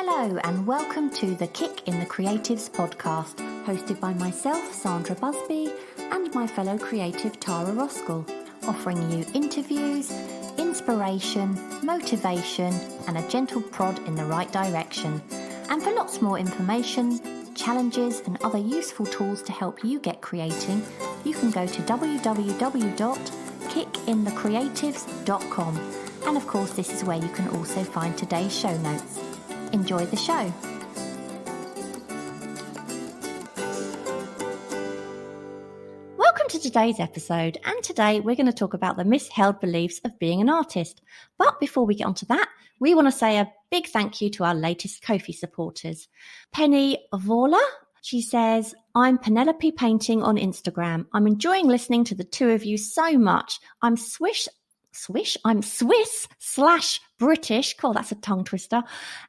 Hello and welcome to the Kick in the Creatives podcast, hosted by myself, Sandra Busby, and my fellow creative Tara Roskell, offering you interviews, inspiration, motivation, and a gentle prod in the right direction. And for lots more information, challenges, and other useful tools to help you get creating, you can go to www.kickinthecreatives.com. And of course, this is where you can also find today's show notes. Enjoy the show. Welcome to today's episode, and today we're going to talk about the misheld beliefs of being an artist. But before we get onto that, we want to say a big thank you to our latest Ko-fi supporters. Penny Vola, she says, I'm Penelope Painting on Instagram. I'm enjoying listening to the two of you so much. I'm Swiss / British. Cool, that's a tongue twister.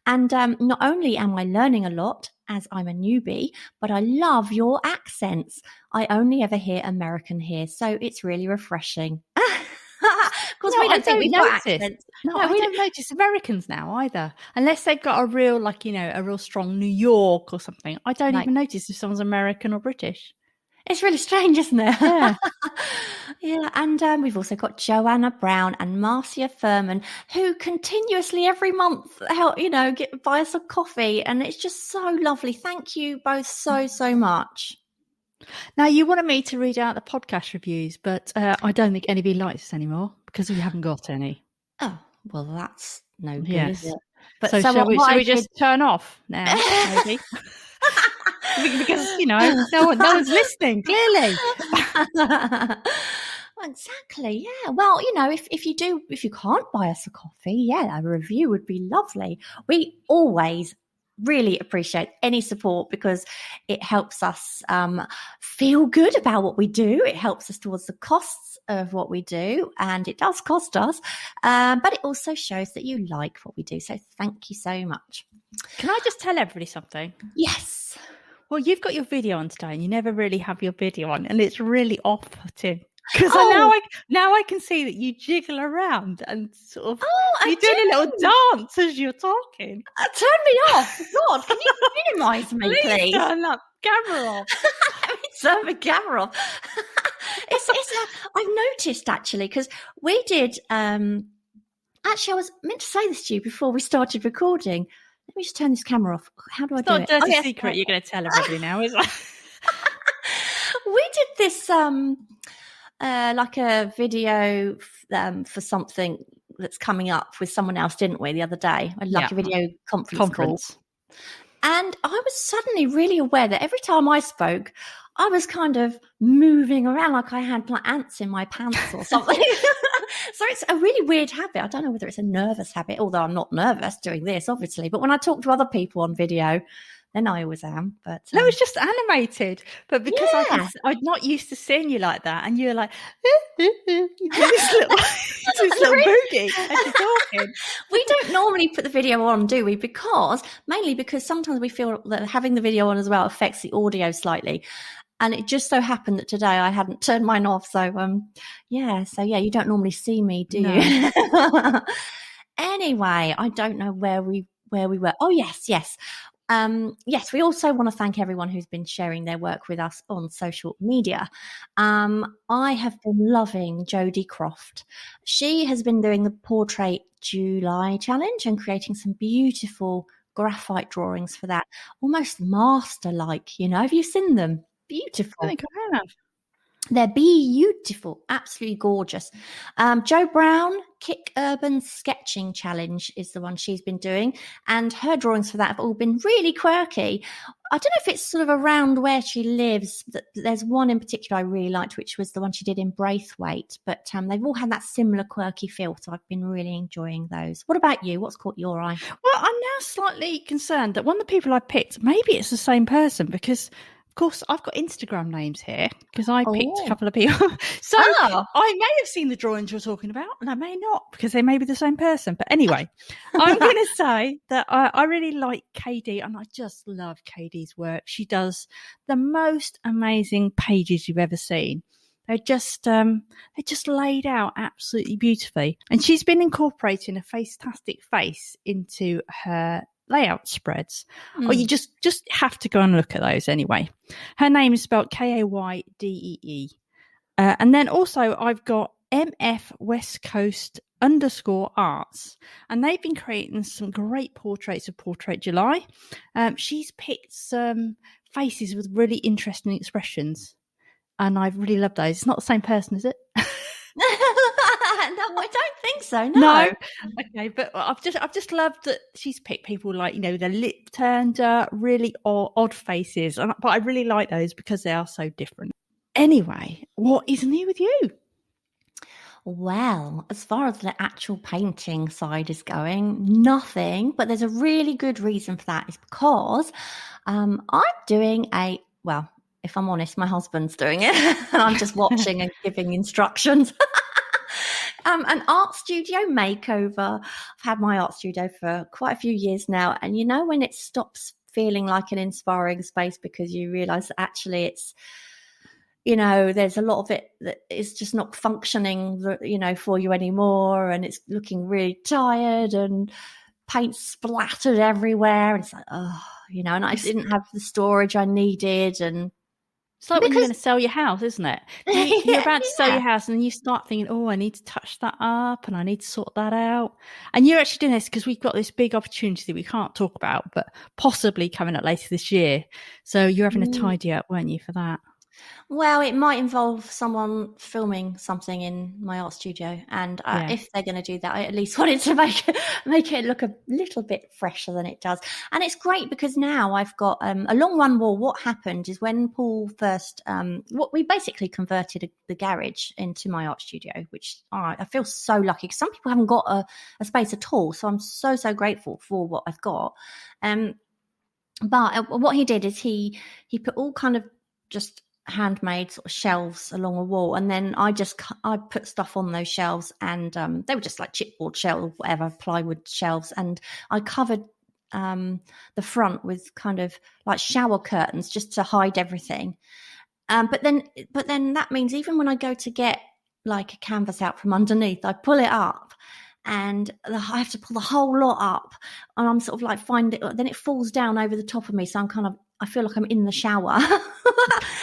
And not only am I learning a lot as I'm a newbie, but I love your accents. I only ever hear American here, so it's really refreshing. Because we don't think we've got accents. No, I don't notice Americans now either, unless they've got a real, a real strong New York or something. I don't even notice if someone's American or British. It's really strange, isn't it? Yeah. Yeah, and we've also got Joanna Brown and Marcia Furman, who continuously every month help, buy us a coffee, and it's just so lovely. Thank you both so much. Now, you wanted me to read out the podcast reviews, but I don't think anybody likes us anymore because we haven't got any. Oh, well, that's no good, is it? But so shall we just turn off now, maybe? Because, no one's listening, clearly. Exactly, yeah. Well, if you can't buy us a coffee, a review would be lovely. We always really appreciate any support because it helps us feel good about what we do. It helps us towards the costs of what we do, and it does cost us, but it also shows that you like what we do. So thank you so much. Can I just tell everybody something? Yes. Well, you've got your video on today, and you never really have your video on, and it's really off-putting. Because now I can see that you jiggle around and sort of you're doing a little dance as you're talking. Turn me off. God, can you minimise me, please? Turn that camera off. Let me turn the camera off. I've noticed, actually, because we did... actually, I was meant to say this to you before we started recording. Let me just turn this camera off. How do I do it? It's not a dirty secret you're going to tell everybody now, is it? We did this... like a video for something that's coming up with someone else, didn't we, the other day? Like a video conference call. And I was suddenly really aware that every time I spoke, I was kind of moving around like I had ants in my pants or something. So it's a really weird habit. I don't know whether it's a nervous habit, although I'm not nervous doing this, obviously. But when I talk to other people on video, then I always am. But no, it's just animated. But because I'm not used to seeing you like that, and you're like this little boogie as you're talking. We don't normally put the video on, do we? Mainly because sometimes we feel that having the video on as well affects the audio slightly. And it just so happened that today I hadn't turned mine off. So you don't normally see me, do you? Anyway, I don't know where we were. Oh, yes. Yes, we also want to thank everyone who's been sharing their work with us on social media. I have been loving Jodie Croft. She has been doing the Portrait July challenge and creating some beautiful graphite drawings for that, almost master-like, Have you seen them? Beautiful. I think I have. They're beautiful, absolutely gorgeous. Jo Brown, Kick Urban Sketching Challenge is the one she's been doing, and her drawings for that have all been really quirky. I don't know if it's sort of around where she lives. There's one in particular I really liked, which was the one she did in Braithwaite, but they've all had that similar quirky feel, so I've been really enjoying those. What about you? What's caught your eye? Well, I'm now slightly concerned that one of the people I picked, maybe it's the same person, because of course, I've got Instagram names here because I picked a couple of people. So I may have seen the drawings you're talking about, and I may not because they may be the same person. But anyway, I'm going to say that I really like KD, and I just love KD's work. She does the most amazing pages you've ever seen. They're just laid out absolutely beautifully. And she's been incorporating a fantastic face into her layout spreads. Or you just have to go and look at those anyway. Her name is spelled Kaydee. And then also I've got MF West Coast _arts, and they've been creating some great portraits of Portrait July. She's picked some faces with really interesting expressions, and I really love those. It's not the same person, is it? No, I don't think so. No. Okay, but I've just loved that she's picked people like, their lip turned up, really odd faces, but I really like those because they are so different. Anyway, what is new with you? Well, as far as the actual painting side is going, nothing. But there's a really good reason for that. Is because I'm doing if I'm honest, my husband's doing it, and I'm just watching and giving instructions. An art studio makeover. I've had my art studio for quite a few years now, and when it stops feeling like an inspiring space because you realise that actually it's, there's a lot of it that is just not functioning, for you anymore, and it's looking really tired and paint splattered everywhere, and it's like, and I didn't have the storage I needed, and it's like when you're going to sell your house, isn't it? You're about to sell your house, and then you start thinking, I need to touch that up, and I need to sort that out. And you're actually doing this because we've got this big opportunity that we can't talk about, but possibly coming up later this year. So you're having a tidy up, weren't you, for that? Well, it might involve someone filming something in my art studio, and if they're going to do that, I at least wanted to make it look a little bit fresher than it does. And it's great because now I've got along one wall. What happened is when Paul first, we basically converted the garage into my art studio, which I feel so lucky because some people haven't got a space at all. So I'm so grateful for what I've got. But what he did is he put all kind of just handmade sort of shelves along a wall, and then I put stuff on those shelves, and they were just like chipboard shelves, whatever, plywood shelves, and I covered the front with kind of like shower curtains just to hide everything. But then that means even when I go to get like a canvas out from underneath, I pull it up, and I have to pull the whole lot up, and I'm sort of like then it falls down over the top of me, so I feel like I'm in the shower.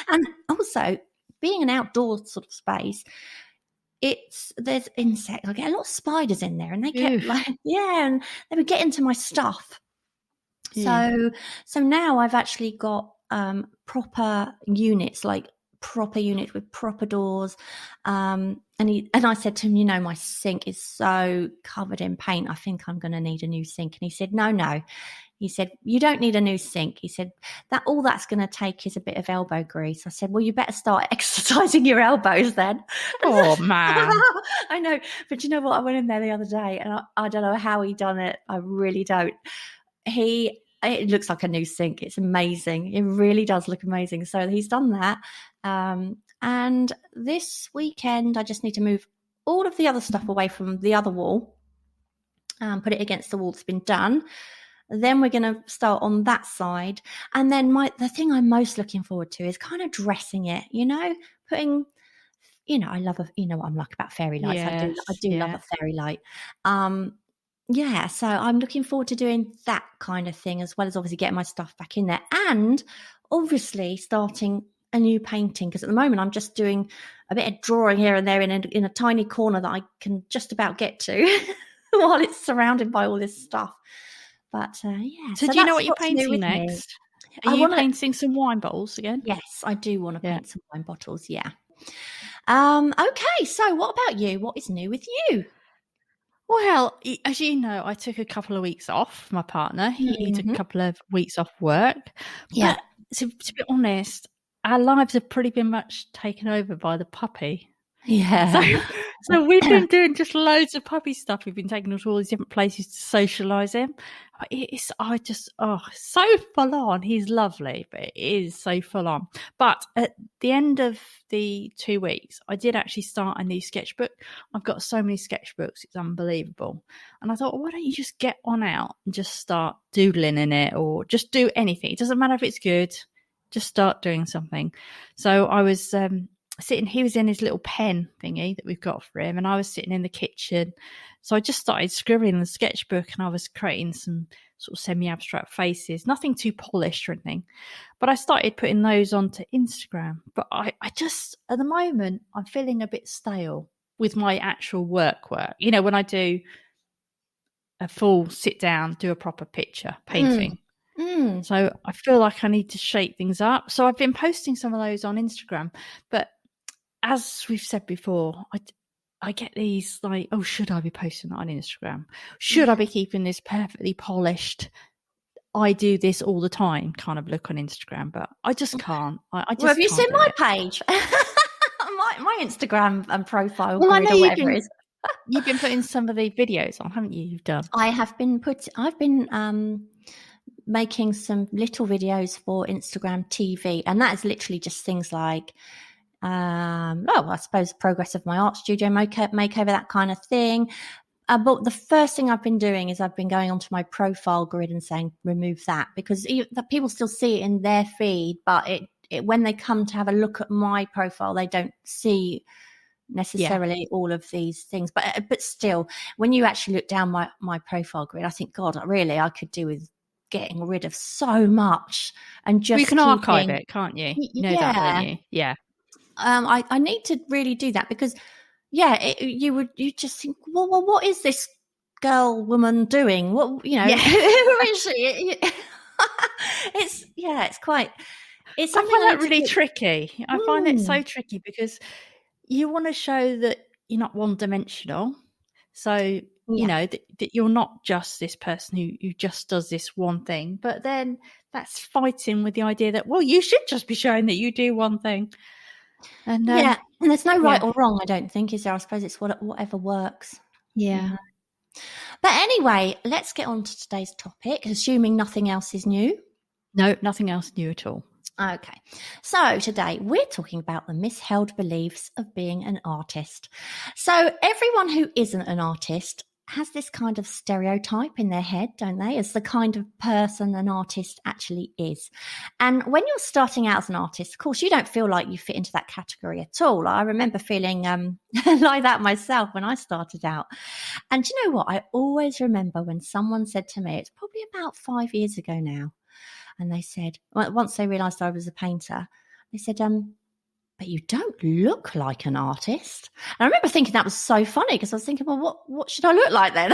And also, being an outdoor sort of space, there's insects. I get a lot of spiders in there, and they get and they would get into my stuff. So now I've actually got proper units, like proper units with proper doors. And I said to him, my sink is so covered in paint, I think I'm going to need a new sink. And he said, no. He said, you don't need a new sink. He said, all that's going to take is a bit of elbow grease. I said, well, you better start exercising your elbows then. Oh, man. I know. But you know what? I went in there the other day, and I don't know how he done it. I really don't. It looks like a new sink. It's amazing. It really does look amazing. So he's done that. And this weekend, I just need to move all of the other stuff away from the other wall, put it against the wall that's been done. Then we're going to start on that side. And then the thing I'm most looking forward to is kind of dressing it, putting, I love what I'm like about fairy lights. Yes, I do love a fairy light. So I'm looking forward to doing that kind of thing, as well as obviously getting my stuff back in there, and obviously starting a new painting, because at the moment I'm just doing a bit of drawing here and there in a tiny corner that I can just about get to while it's surrounded by all this stuff. But So do you know what you're painting next? Are you painting some wine bottles again? Yes, I do want to paint some wine bottles. Yeah. Okay. So what about you? What is new with you? Well, as you know, I took a couple of weeks off. My partner, he took a couple of weeks off work. Yeah. But to be honest, our lives have pretty been much taken over by the puppy. Yeah. So we've been doing just loads of puppy stuff. We've been taking him to all these different places to socialise him. It's so full on. He's lovely, but it is so full on. But at the end of the 2 weeks, I did actually start a new sketchbook. I've got so many sketchbooks. It's unbelievable. And I thought, well, why don't you just get on out and just start doodling in it, or just do anything. It doesn't matter if it's good. Just start doing something. So I was he was in his little pen thingy that we've got for him, and I was sitting in the kitchen. So I just started scribbling in the sketchbook, and I was creating some sort of semi-abstract faces, nothing too polished or anything. But I started putting those onto Instagram. But I just, at the moment, I'm feeling a bit stale with my actual work. You know, when I do a full sit down, do a proper picture painting. So I feel like I need to shake things up. So I've been posting some of those on Instagram. But as we've said before, I get these like, oh, should I be posting that on Instagram? Should I be keeping this perfectly polished, I do this all the time kind of look on Instagram? But I just can't. I just have you can't seen my it. page? my Instagram and profile Well, I know grid or whatever it is. You've been putting some of the videos on, haven't you? You've done. I've been making some little videos for Instagram TV, and that is literally just things like, I suppose progress of my art studio makeover, that kind of thing. But the first thing I've been doing is I've been going onto my profile grid and saying remove that, because people still see it in their feed, but it when they come to have a look at my profile, they don't see necessarily all of these things. But still, when you actually look down my profile grid, I think, God, really, I could do with getting rid of so much and just you can archive it, can't you? You know that, don't you? Yeah. I need to really do that, because you just think, well, what is this woman doing? What, you know, who is she? It's quite. It's something I find that really tricky. I find it so tricky, because you want to show that you're not one-dimensional. So, you know, that you're not just this person who just does this one thing. But then that's fighting with the idea that, well, you should just be showing that you do one thing. And and there's no right or wrong, I don't think, is there? I suppose it's whatever works. Yeah. But anyway, let's get on to today's topic, assuming nothing else is new. No, nothing else new at all. Okay, so today we're talking about the misheld beliefs of being an artist. So everyone who isn't an artist has this kind of stereotype in their head, don't they, as the kind of person an artist actually is. And when you're starting out as an artist, of course, you don't feel like you fit into that category at all. I remember feeling like that myself when I started out. And you know what? I always remember when someone said to me, it's probably about 5 years ago now, and they said, once they realised I was a painter, they said, but you don't look like an artist. And I remember thinking that was so funny, because I was thinking, well, what should I look like then?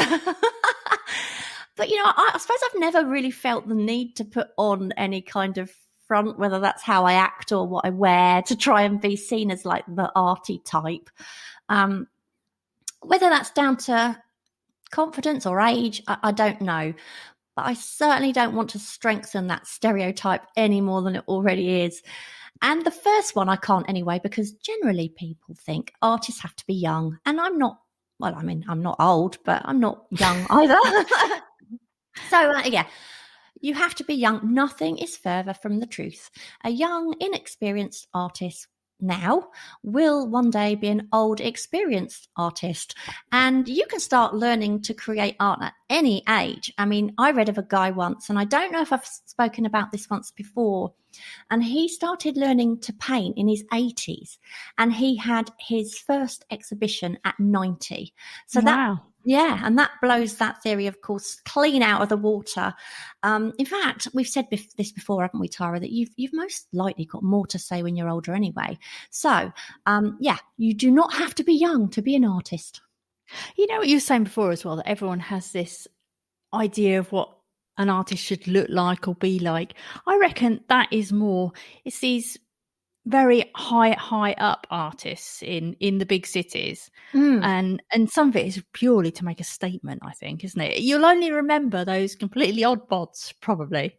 But, you know, I suppose I've never really felt the need to put on any kind of front, whether that's how I act or what I wear, to try and be seen as like the arty type. Whether that's down to confidence or age, I don't know. But I certainly don't want to strengthen that stereotype any more than it already is. And the first one I can't anyway, because generally people think artists have to be young. And I'm not, well, I mean, I'm not old, but I'm not young either. So, you have to be young. Nothing is further from the truth. A young, inexperienced artist now will one day be an old, experienced artist. And you can start learning to create art at any age. I mean, I read of a guy once, and I don't know if I've spoken about this once before, and he started learning to paint in his 80s, and he had his first exhibition at 90. So wow. And that blows that theory, of course, clean out of the water. In fact, we've said this before, haven't we, Tara, that you've most likely got more to say when you're older anyway. So, you do not have to be young to be an artist. You know what you were saying before as well, that everyone has this idea of what an artist should look like or be like. I reckon that is more, it's these very high up artists in the big cities, and some of it is purely to make a statement, I think, isn't it? You'll only remember those completely odd bods, probably.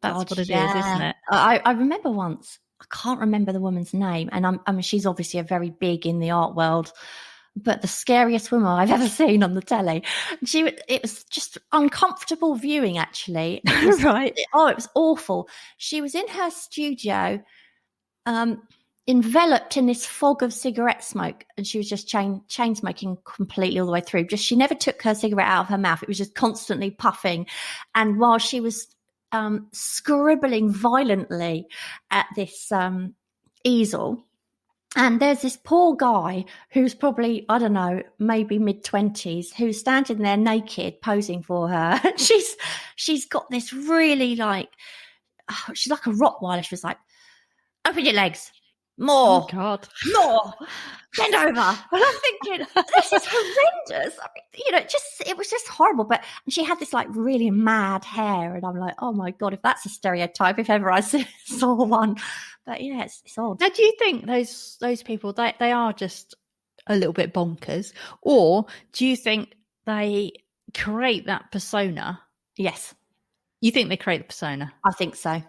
That's what it is, isn't it? I remember once, I can't remember the woman's name, and I mean, she's obviously a very big in the art world, but the scariest woman I've ever seen on the telly. It was just uncomfortable viewing, actually. Right. It was awful. She was in her studio, enveloped in this fog of cigarette smoke, and she was just chain smoking completely all the way through. Just, she never took her cigarette out of her mouth. It was just constantly puffing. And while she was scribbling violently at this easel, And there's this poor guy who's probably, I don't know, maybe mid-20s, who's standing there naked posing for her. She's got this really she's like a Rottweiler. She was like, open your legs. More. Oh, God. More. Bend over. And I'm thinking, this is horrendous. I mean, it was just horrible. But she had this really mad hair. And I'm like, oh my God, if that's a stereotype, if ever I saw one. But yeah, it's odd. Now, do you think those people, they are just a little bit bonkers? Or do you think they create that persona? Yes. You think they create the persona? I think so.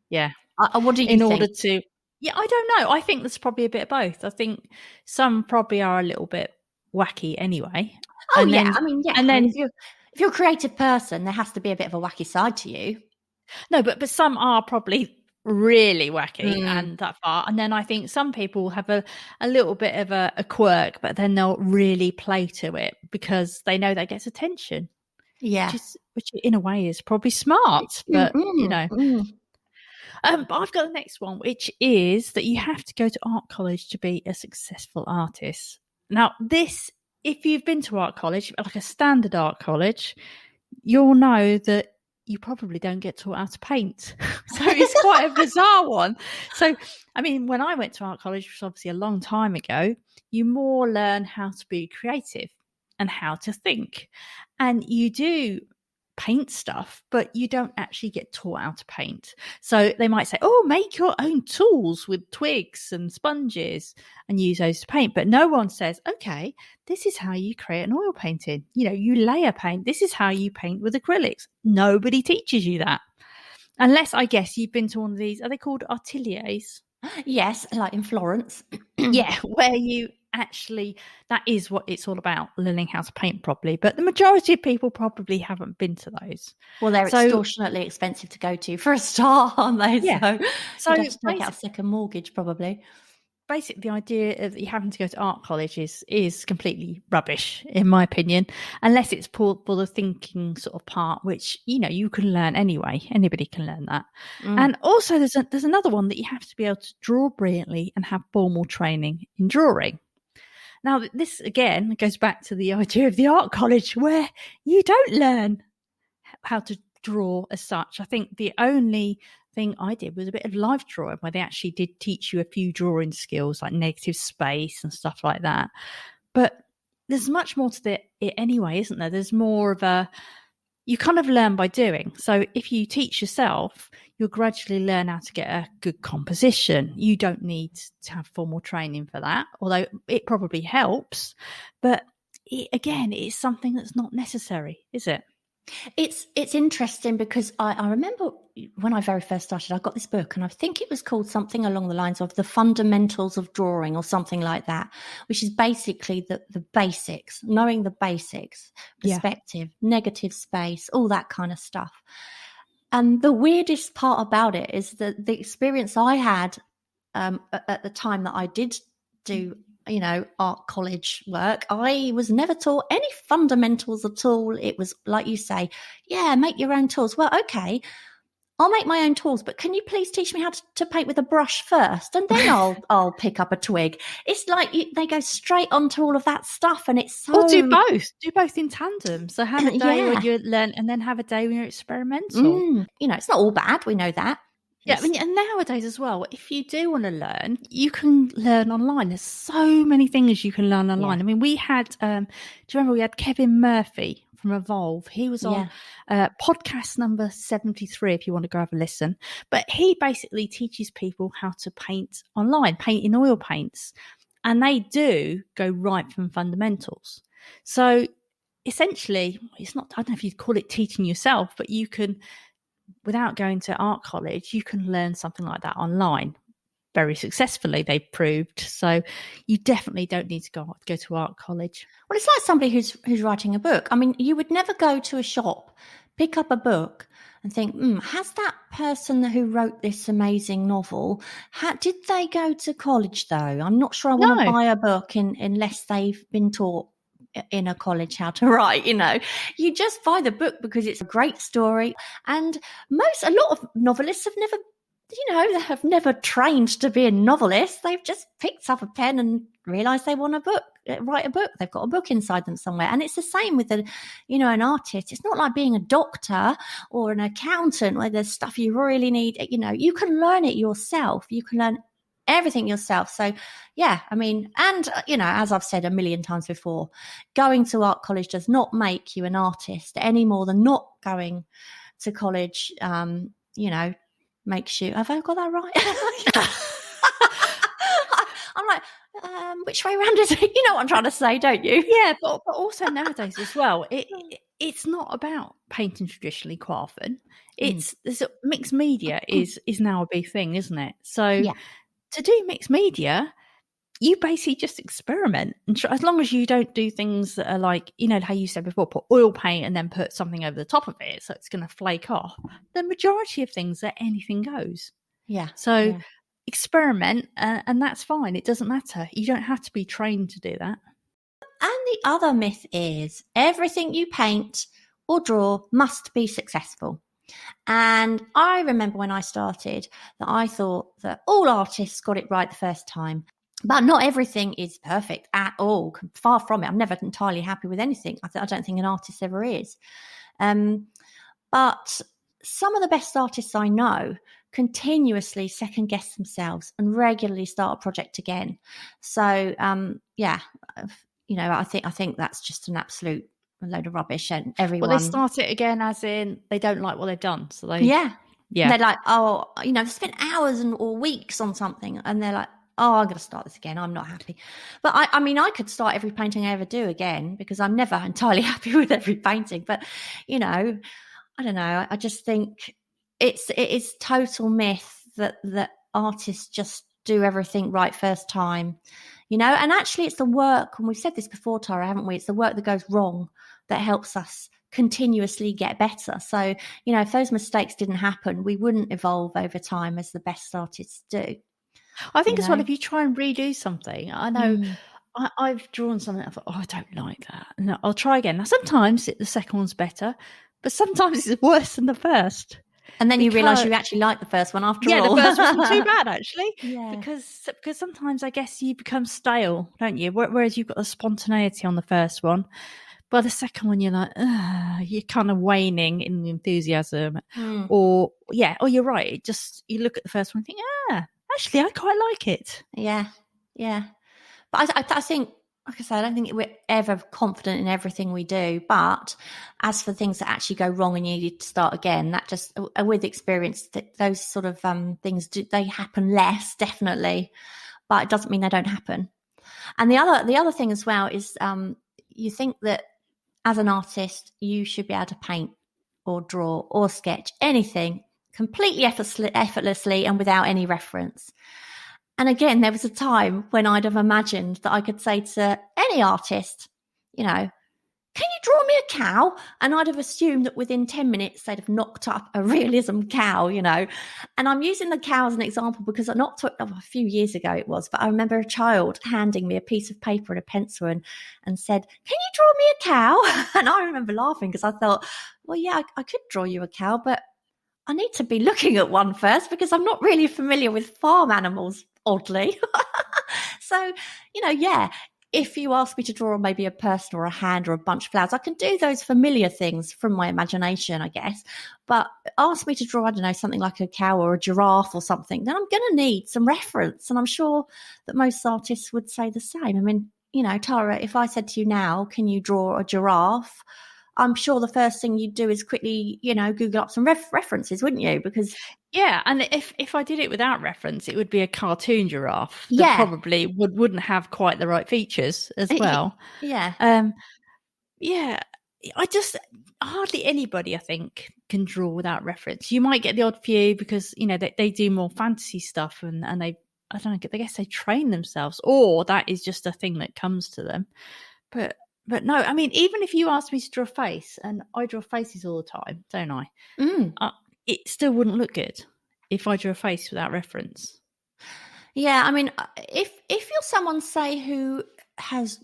Yeah. What do you think? In order to... Yeah, I don't know. I think there's probably a bit of both. I think some probably are a little bit wacky anyway. Oh, and yeah. And then if you're a creative person, there has to be a bit of a wacky side to you. No, but some are probably really wacky and that far. And then I think some people have a little bit of a quirk, but then they'll really play to it because they know that gets attention. Yeah. Which in a way is probably smart, but But I've got the next one, which is that you have to go to art college to be a successful artist. Now, this, if you've been to art college, like a standard art college, you'll know that you probably don't get taught how to paint. So it's quite a bizarre one. So, I mean, when I went to art college, which was obviously a long time ago, you more learn how to be creative and how to think. And you do paint stuff, but you don't actually get taught how to paint. So they might say, oh, make your own tools with twigs and sponges and use those to paint. But no one says, okay, this is how you create an oil painting. You layer paint. This is how you paint with acrylics. Nobody teaches you that. Unless, I guess, you've been to one of these, are they called ateliers? Yes, like in Florence. Yeah, where you actually, that is what it's all about, learning how to paint properly. But the majority of people probably haven't been to those. Well, they're extortionately expensive to go to for a start, aren't they? Yeah. So you have to take out a second mortgage probably. Basically, the idea of you having to go to art college is completely rubbish, in my opinion, unless it's for the thinking sort of part, which, you can learn anyway. Anybody can learn that. And also there's another one that you have to be able to draw brilliantly and have formal training in drawing. Now, this, again, goes back to the idea of the art college where you don't learn how to draw as such. I think the only thing I did was a bit of live drawing where they actually did teach you a few drawing skills like negative space and stuff like that. But there's much more to it anyway, isn't there? There's more of you kind of learn by doing. So if you teach yourself, you'll gradually learn how to get a good composition. You don't need to have formal training for that, although it probably helps. But it's something that's not necessary, is it? It's interesting because I remember when I very first started, I got this book and I think it was called something along the lines of The Fundamentals of Drawing or something like that, which is basically the basics, knowing the basics, perspective, negative space, all that kind of stuff. And the weirdest part about it is that the experience I had at the time that I did do art college work, I was never taught any fundamentals at all. It was like you say, make your own tools. Well, okay, I'll make my own tools, but can you please teach me how to paint with a brush first, and then I'll pick up a twig. It's like they go straight onto all of that stuff, and it's so. Or do both in tandem. So have a day when you learn, and then have a day when you're experimental. It's not all bad. We know that. Yeah, and nowadays as well, if you do want to learn, you can learn online. There's so many things you can learn online. Yeah. I mean, we had, do you remember we had Kevin Murphy from Evolve? He was on podcast number 73, if you want to go have a listen. But he basically teaches people how to paint online, paint in oil paints. And they do go right from fundamentals. So essentially, it's not, I don't know if you'd call it teaching yourself, but you can, without going to art college, you can learn something like that online very successfully, they've proved. So you definitely don't need to go to art college. Well, it's like somebody who's writing a book. I mean, you would never go to a shop, pick up a book and think, has that person who wrote this amazing novel, did they go to college though? I'm not sure I want to buy a book unless they've been taught in a college how to write. You just buy the book because it's a great story. And a lot of novelists have never they have never trained to be a novelist. They've just picked up a pen and realised they want to write a book. They've got a book inside them somewhere. And it's the same with an artist. It's not like being a doctor or an accountant where there's stuff you really need. You can learn it yourself. You can learn everything yourself. So, yeah, I mean, and, as I've said a million times before, going to art college does not make you an artist any more than not going to college, makes you. Have I got that right? I'm like, which way around is it? You know what I'm trying to say, don't you? Yeah, but also nowadays as well, it's not about painting traditionally quite often. It's mixed media is now a big thing, isn't it? So to do mixed media, you basically just experiment, and as long as you don't do things that are like, how you said before, put oil paint and then put something over the top of it so it's going to flake off. The majority of things are anything goes. Yeah. So experiment, and that's fine. It doesn't matter. You don't have to be trained to do that. And the other myth is everything you paint or draw must be successful. And I remember when I started that I thought that all artists got it right the first time. But not everything is perfect at all. Far from it. I'm never entirely happy with anything. I don't think an artist ever is. But some of the best artists I know continuously second guess themselves and regularly start a project again. So, I think that's just an absolute load of rubbish. And everyone. Well, they start it again as in they don't like what they've done. So they. Yeah. They're like, they spent hours or weeks on something, and they're like, I'm going to start this again. I'm not happy. But I could start every painting I ever do again because I'm never entirely happy with every painting. But, I don't know. I just think it is total myth that artists just do everything right first time, and actually it's the work, and we've said this before, Tara, haven't we? It's the work that goes wrong that helps us continuously get better. So, if those mistakes didn't happen, we wouldn't evolve over time as the best artists do. I think as well, if you try and redo something, I know I've drawn something, I thought, I don't like that. And I'll try again. Now, sometimes the second one's better, but sometimes it's worse than the first. And then you realise you actually like the first one after all. Yeah, the first wasn't too bad, actually. Yeah. Because sometimes I guess you become stale, don't you? Whereas you've got the spontaneity on the first one. By the second one, you're like, you're kind of waning in the enthusiasm. Or you're right. You look at the first one and think, actually, I quite like it. Yeah. But I think, like I said, I don't think we're ever confident in everything we do. But as for things that actually go wrong and you need to start again, that just, with experience, those sort of things, they happen less, definitely. But it doesn't mean they don't happen. And the other thing as well is you think that as an artist, you should be able to paint or draw or sketch anything completely effortlessly and without any reference. And again, there was a time when I'd have imagined that I could say to any artist, can you draw me a cow? And I'd have assumed that within 10 minutes, they'd have knocked up a realism cow, And I'm using the cow as an example because I knocked it a few years ago it was, but I remember a child handing me a piece of paper and a pencil and said, can you draw me a cow? And I remember laughing because I thought, well, yeah, I could draw you a cow, but I need to be looking at one first because I'm not really familiar with farm animals, oddly. So, if you ask me to draw maybe a person or a hand or a bunch of flowers, I can do those familiar things from my imagination, I guess. But ask me to draw, I don't know, something like a cow or a giraffe or something, then I'm going to need some reference. And I'm sure that most artists would say the same. I mean, Tara, if I said to you now, can you draw a giraffe? I'm sure the first thing you'd do is quickly, Google up some references, wouldn't you? Because and if I did it without reference, it would be a cartoon giraffe that probably wouldn't have quite the right features as well. I just hardly anybody I think can draw without reference. You might get the odd few because they do more fantasy stuff and they I guess they train themselves, or that is just a thing that comes to them. But no, I mean, even if you asked me to draw a face, and I draw faces all the time, don't I? It still wouldn't look good if I drew a face without reference. Yeah, I mean, if you're someone, say, who has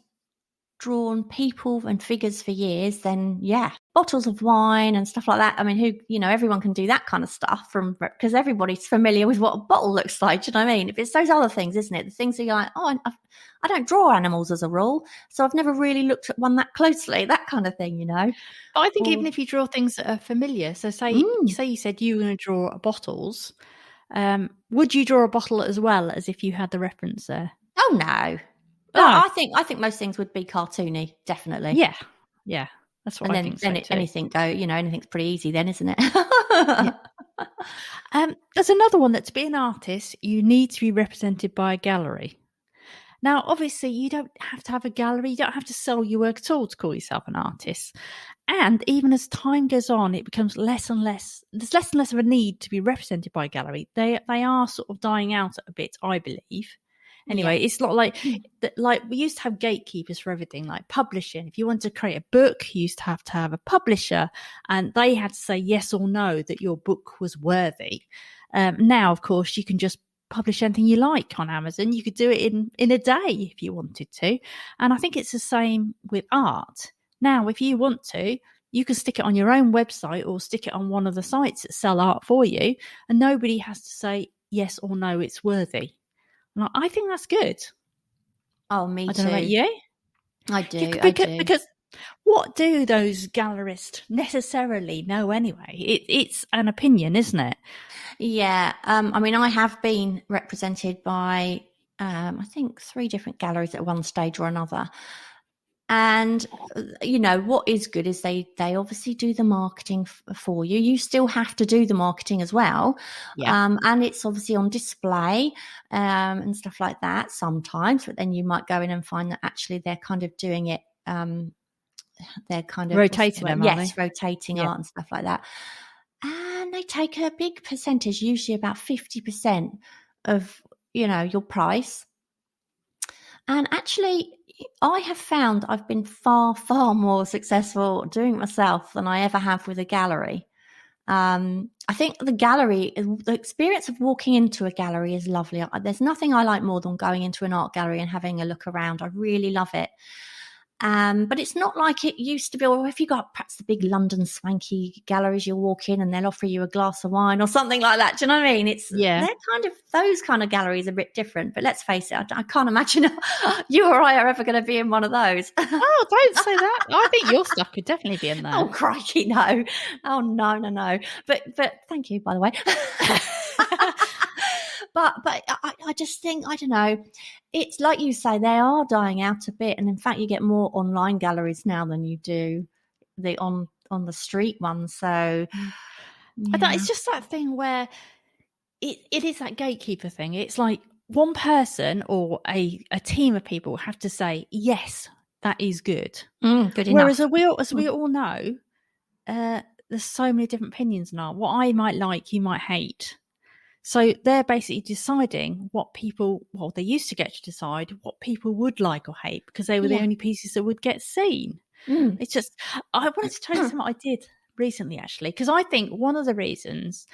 drawn people and figures for years, then yeah, bottles of wine and stuff like that. I mean, everyone can do that kind of stuff because everybody's familiar with what a bottle looks like. Do you know what I mean? If it's those other things, isn't it? The things that you're like, I don't draw animals as a rule, so I've never really looked at one that closely, that kind of thing, But I think even if you draw things that are familiar, so say you said you were going to draw bottles, would you draw a bottle as well as if you had the reference there? Oh no. I think most things would be cartoony, definitely. Yeah, that's what I think. Then anything anything's pretty easy, then, isn't it? There's another one that to be an artist, you need to be represented by a gallery. Now, obviously, you don't have to have a gallery. You don't have to sell your work at all to call yourself an artist. And even as time goes on, it becomes less and less. There's less and less of a need to be represented by a gallery. They are sort of dying out a bit, I believe. Anyway, It's not like we used to have gatekeepers for everything, like publishing. If you wanted to create a book, you used to have a publisher, and they had to say yes or no that your book was worthy. Now, of course, you can just publish anything you like on Amazon. You could do it in a day if you wanted to. And I think it's the same with art. Now, if you want to, you can stick it on your own website or stick it on one of the sites that sell art for you, and nobody has to say yes or no, it's worthy. I think that's good. Oh, me too. I don't know about you. I do. Because what do those gallerists necessarily know anyway? It's an opinion, isn't it? Yeah. I mean, I have been represented by, I think 3 different galleries at one stage or another. And, what is good is they obviously do the marketing for you. You still have to do the marketing as well. Yeah. And it's obviously on display and stuff like that sometimes. But then you might go in and find that actually they're kind of doing it. They're kind of rotating them, yes, rotating art and stuff like that. And they take a big percentage, usually about 50% of, your price. And actually, I have found I've been far, far more successful doing it myself than I ever have with a gallery. I think the experience of walking into a gallery is lovely. There's nothing I like more than going into an art gallery and having a look around. I really love it. But it's not like it used to be, or if you got perhaps the big London swanky galleries, you'll walk in and they'll offer you a glass of wine or something like that. Do you know what I mean? Those kind of galleries are a bit different, but let's face it, I can't imagine you or I are ever going to be in one of those. Oh, don't say that. I think your stuff could definitely be in there. Oh, crikey, no. Oh, no. But thank you, by the way. But I just think, I don't know, it's like you say, they are dying out a bit. And in fact, you get more online galleries now than you do the on the street ones. So it's just that thing where it is that gatekeeper thing. It's like one person or a team of people have to say, yes, that is good. Good enough. Whereas as we all know, there's so many different opinions now. What I might like, you might hate. So they're basically deciding they used to get to decide what people would like or hate because they were the only pieces that would get seen. It's just, I wanted to tell you something I did recently, actually, because I think one of the reasons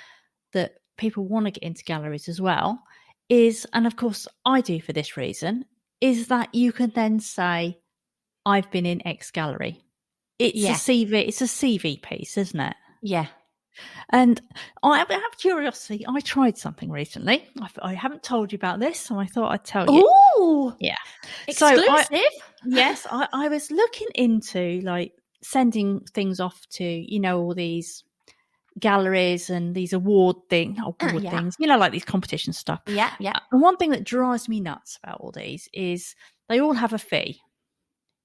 that people want to get into galleries as well is, and of course I do for this reason, is that you can then say, I've been in X gallery. It's a CV piece, isn't it? Yeah. And I have curiosity. I tried something recently. I haven't told you about this, so I thought I'd tell you. Ooh, yeah, exclusive. Yes, I was looking into like sending things off to all these galleries and these award things, like these competition stuff. Yeah. And one thing that drives me nuts about all these is they all have a fee.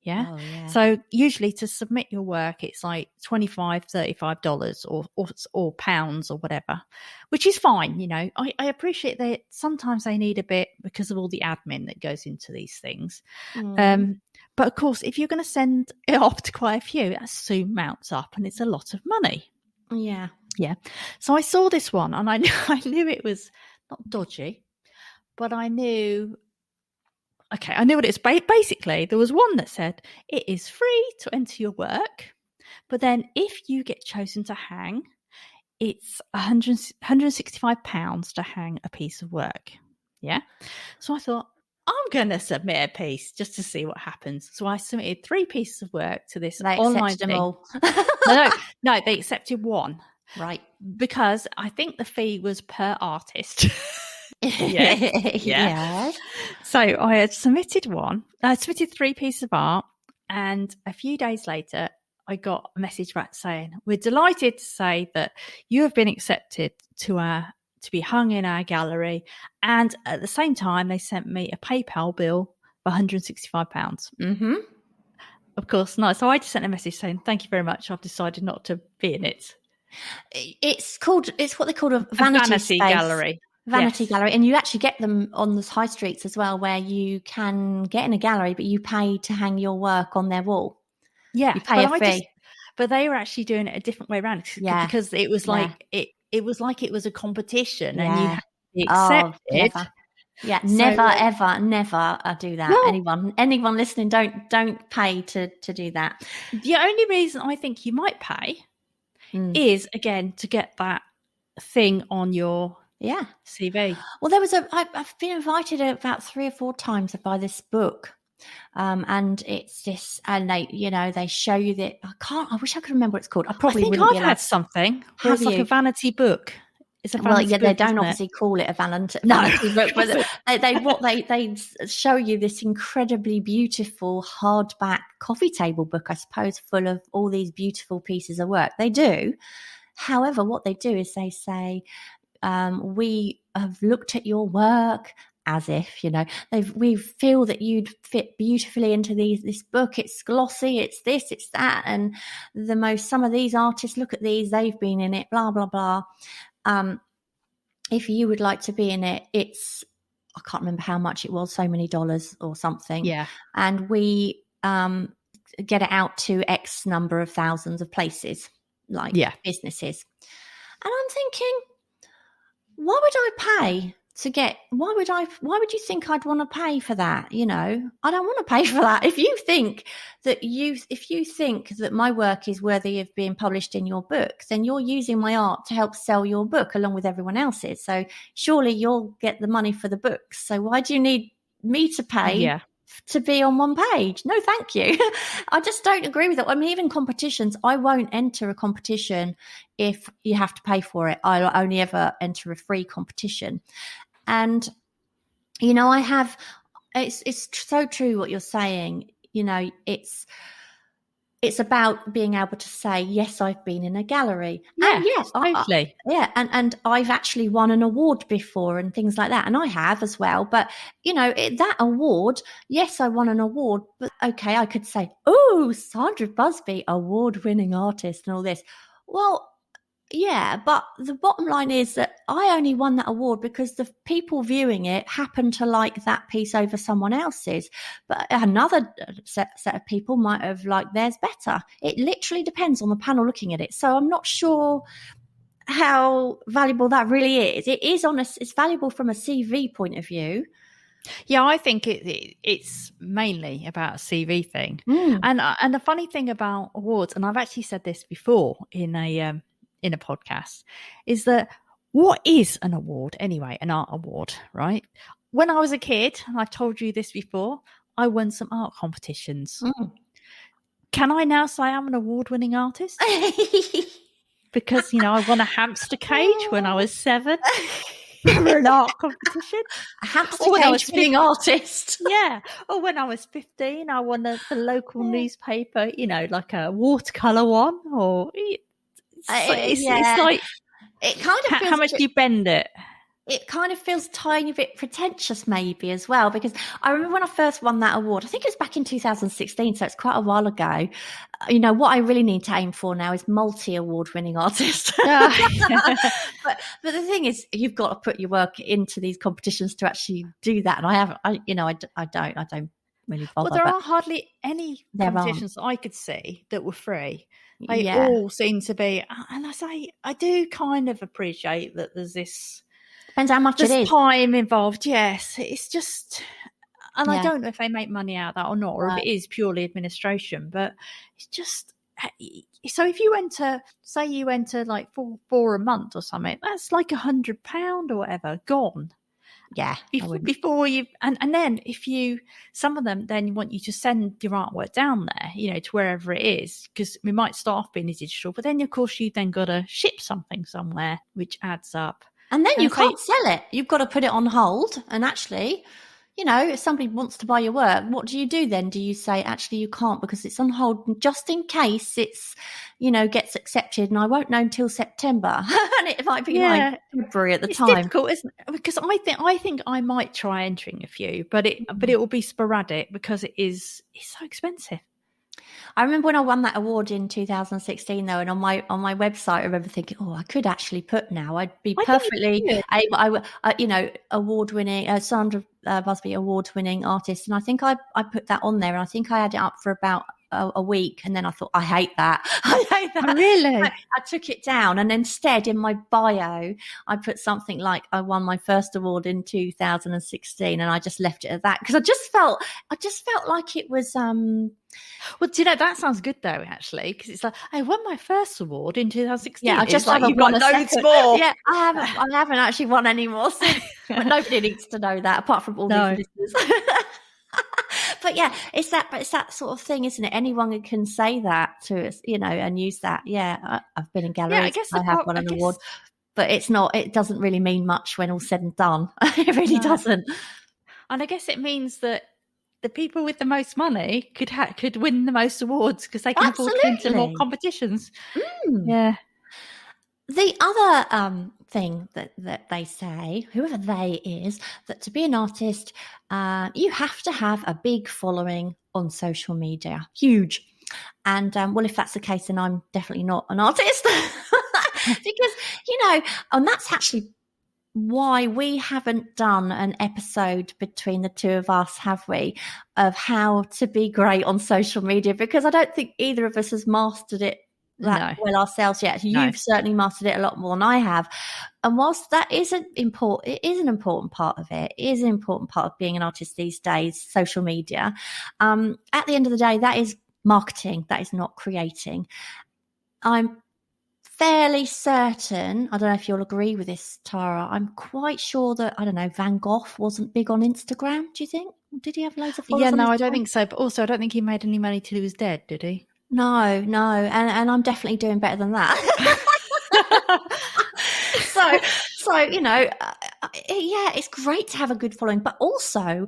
Yeah. Oh, yeah. So usually to submit your work, it's like $25, $35 or pounds or whatever, which is fine. I appreciate that sometimes they need a bit because of all the admin that goes into these things. But of course, if you're going to send it off to quite a few, that soon mounts up and it's a lot of money. Yeah. Yeah. So I saw this one and I knew it was not dodgy, but I knew what it is. Basically, there was one that said it is free to enter your work, but then if you get chosen to hang, it's £165 to hang a piece of work. Yeah. So I thought, I'm going to submit a piece just to see what happens. So I submitted 3 pieces of work to this They online accepted them thing. all. No, they accepted 1. Right. Because I think the fee was per artist. Yeah. So I had submitted 1. I submitted 3 pieces of art, and a few days later, I got a message back saying, "We're delighted to say that you have been accepted to be hung in our gallery." And at the same time, they sent me a PayPal bill for £165. Mm-hmm. Of course not. So I just sent a message saying, "Thank you very much. I've decided not to be in it." It's what they call a vanity space. Gallery. Vanity gallery, and you actually get them on the high streets as well, where you can get in a gallery, but you pay to hang your work on their wall. Yeah, you pay a fee. But they were actually doing it a different way around, because it was like it was like it was a competition, and you had to be accepted. Never. Yeah, never do that. No. Anyone listening, don't pay to do that. The only reason I think you might pay is, again, to get that thing on your CV. Well, I've been invited about 3 or 4 times to buy this book. And it's this, and they show you that I wish I could remember what it's called. I think I've had something. It's like a vanity book. It's a vanity book, they don't obviously call it a vanity book, but they show you this incredibly beautiful hardback coffee table book, I suppose, full of all these beautiful pieces of work. They do. However, what they do is they say, we have looked at your work as if, we feel that you'd fit beautifully into this book. It's glossy, it's this, it's that. And some of these artists, look at these, they've been in it, blah, blah, blah. If you would like to be in it, I can't remember how much it was, so many dollars or something. Yeah. And we get it out to X number of thousands of places, like businesses. And I'm thinking, why would I pay to get, why would you think I'd want to pay for that? I don't want to pay for that. If you think that my work is worthy of being published in your book, then you're using my art to help sell your book along with everyone else's. So surely you'll get the money for the books. So why do you need me to pay to be on one page? No, thank you. I just don't agree with it. I mean, even competitions, I won't enter a competition if you have to pay for it. I'll only ever enter a free competition. And, it's so true what you're saying. It's about being able to say, yes, I've been in a gallery. Yeah, and yes, totally. And I've actually won an award before and things like that. And I have as well. But, that award, yes, I won an award. But, okay, I could say, oh, Sandra Busby, award-winning artist and all this. Well, yeah, but the bottom line is that I only won that award because the people viewing it happened to like that piece over someone else's. But another set of people might have liked theirs better. It literally depends on the panel looking at it. So I'm not sure how valuable that really is. It's valuable from a CV point of view. Yeah, I think it's mainly about a CV thing. And the funny thing about awards, and I've actually said this before in a podcast, is that what is an award anyway? An art award, right? When I was a kid, and I've told you this before, I won some art competitions. Can I now say I'm an award-winning artist? Because, I won a hamster cage when I was 7 for an art competition. A hamster cage winning artist. Yeah. Or when I was 15, I won the local newspaper, like a watercolour one, or... It's like, it kind of feels, how much do you bend it? It kind of feels a tiny bit pretentious maybe as well, because I remember when I first won that award, I think it was back in 2016, so it's quite a while ago. What I really need to aim for now is multi-award winning artist. But the thing is, you've got to put your work into these competitions to actually do that. And I don't really bother. Well, there are hardly any competitions that I could see that were free. They all seem to be, and I do kind of appreciate that there's this. Depends how much it is. Time involved, yes. It's just, and I don't know if they make money out of that or not, or if it is purely administration, but it's just, so if you enter like for a month or something, that's like £100 or whatever gone. Yeah, before you, and then if you, some of them then want you to send your artwork down there, you know, to wherever it is, because we might start off being a digital, but then of course you then got to ship something somewhere, which adds up. And then you can't sell it. You've got to put it on hold. And actually, you know, if somebody wants to buy your work, what do you do then? Do you say, actually, you can't because it's on hold just in case it's, you know, gets accepted and I won't know until September. And it might be like February at the time. It's difficult, isn't it? Because I think I might try entering a few, but it will be sporadic because it's so expensive. I remember when I won that award in 2016, though, and on my website, I remember thinking, "Oh, I could actually put now. I'd be perfectly able, you know, award-winning Sandra Busby award-winning artist." And I think I put that on there, and I think I had it up for about a week, and then I thought, I hate that. Oh, really? I took it down, and instead in my bio, I put something like, "I won my first award in 2016," and I just left it at that because I just felt like it was. Well, do you know, that sounds good though, actually, because it's like, I won my first award in 2016. Yeah, I just like haven't won loads more. Yeah, I haven't actually won any more. But nobody needs to know that, apart from all these listeners. But yeah, it's that sort of thing, isn't it? Anyone can say that to us, you know, and use that. Yeah, I've been in galleries. Yeah, I guess I have won an award, but it's not. It doesn't really mean much when all's said and done. It really doesn't. And I guess it means that the people with the most money could win the most awards because they can afford to enter more competitions. Yeah. The other thing that they say, whoever they is, that to be an artist, you have to have a big following on social media, huge. And well, if that's the case, then I'm definitely not an artist because, you know, and that's actually why we haven't done an episode between the two of us, have we, of how to be great on social media, because I don't think either of us has mastered it well ourselves yet. You've certainly mastered it a lot more than I have. And whilst that isn't important, it is an important part of it. It is an important part of being an artist these days, social media. At the end of the day, that is marketing. That is not creating. I'm fairly certain, I don't know if you'll agree with this, Tara, I'm quite sure that, I don't know, Van Gogh wasn't big on Instagram, do you think? Did he have loads of followers? Yeah, no, I don't think so. But also, I don't think he made any money till he was dead, did he? No. And I'm definitely doing better than that. So you know, yeah, it's great to have a good following, but also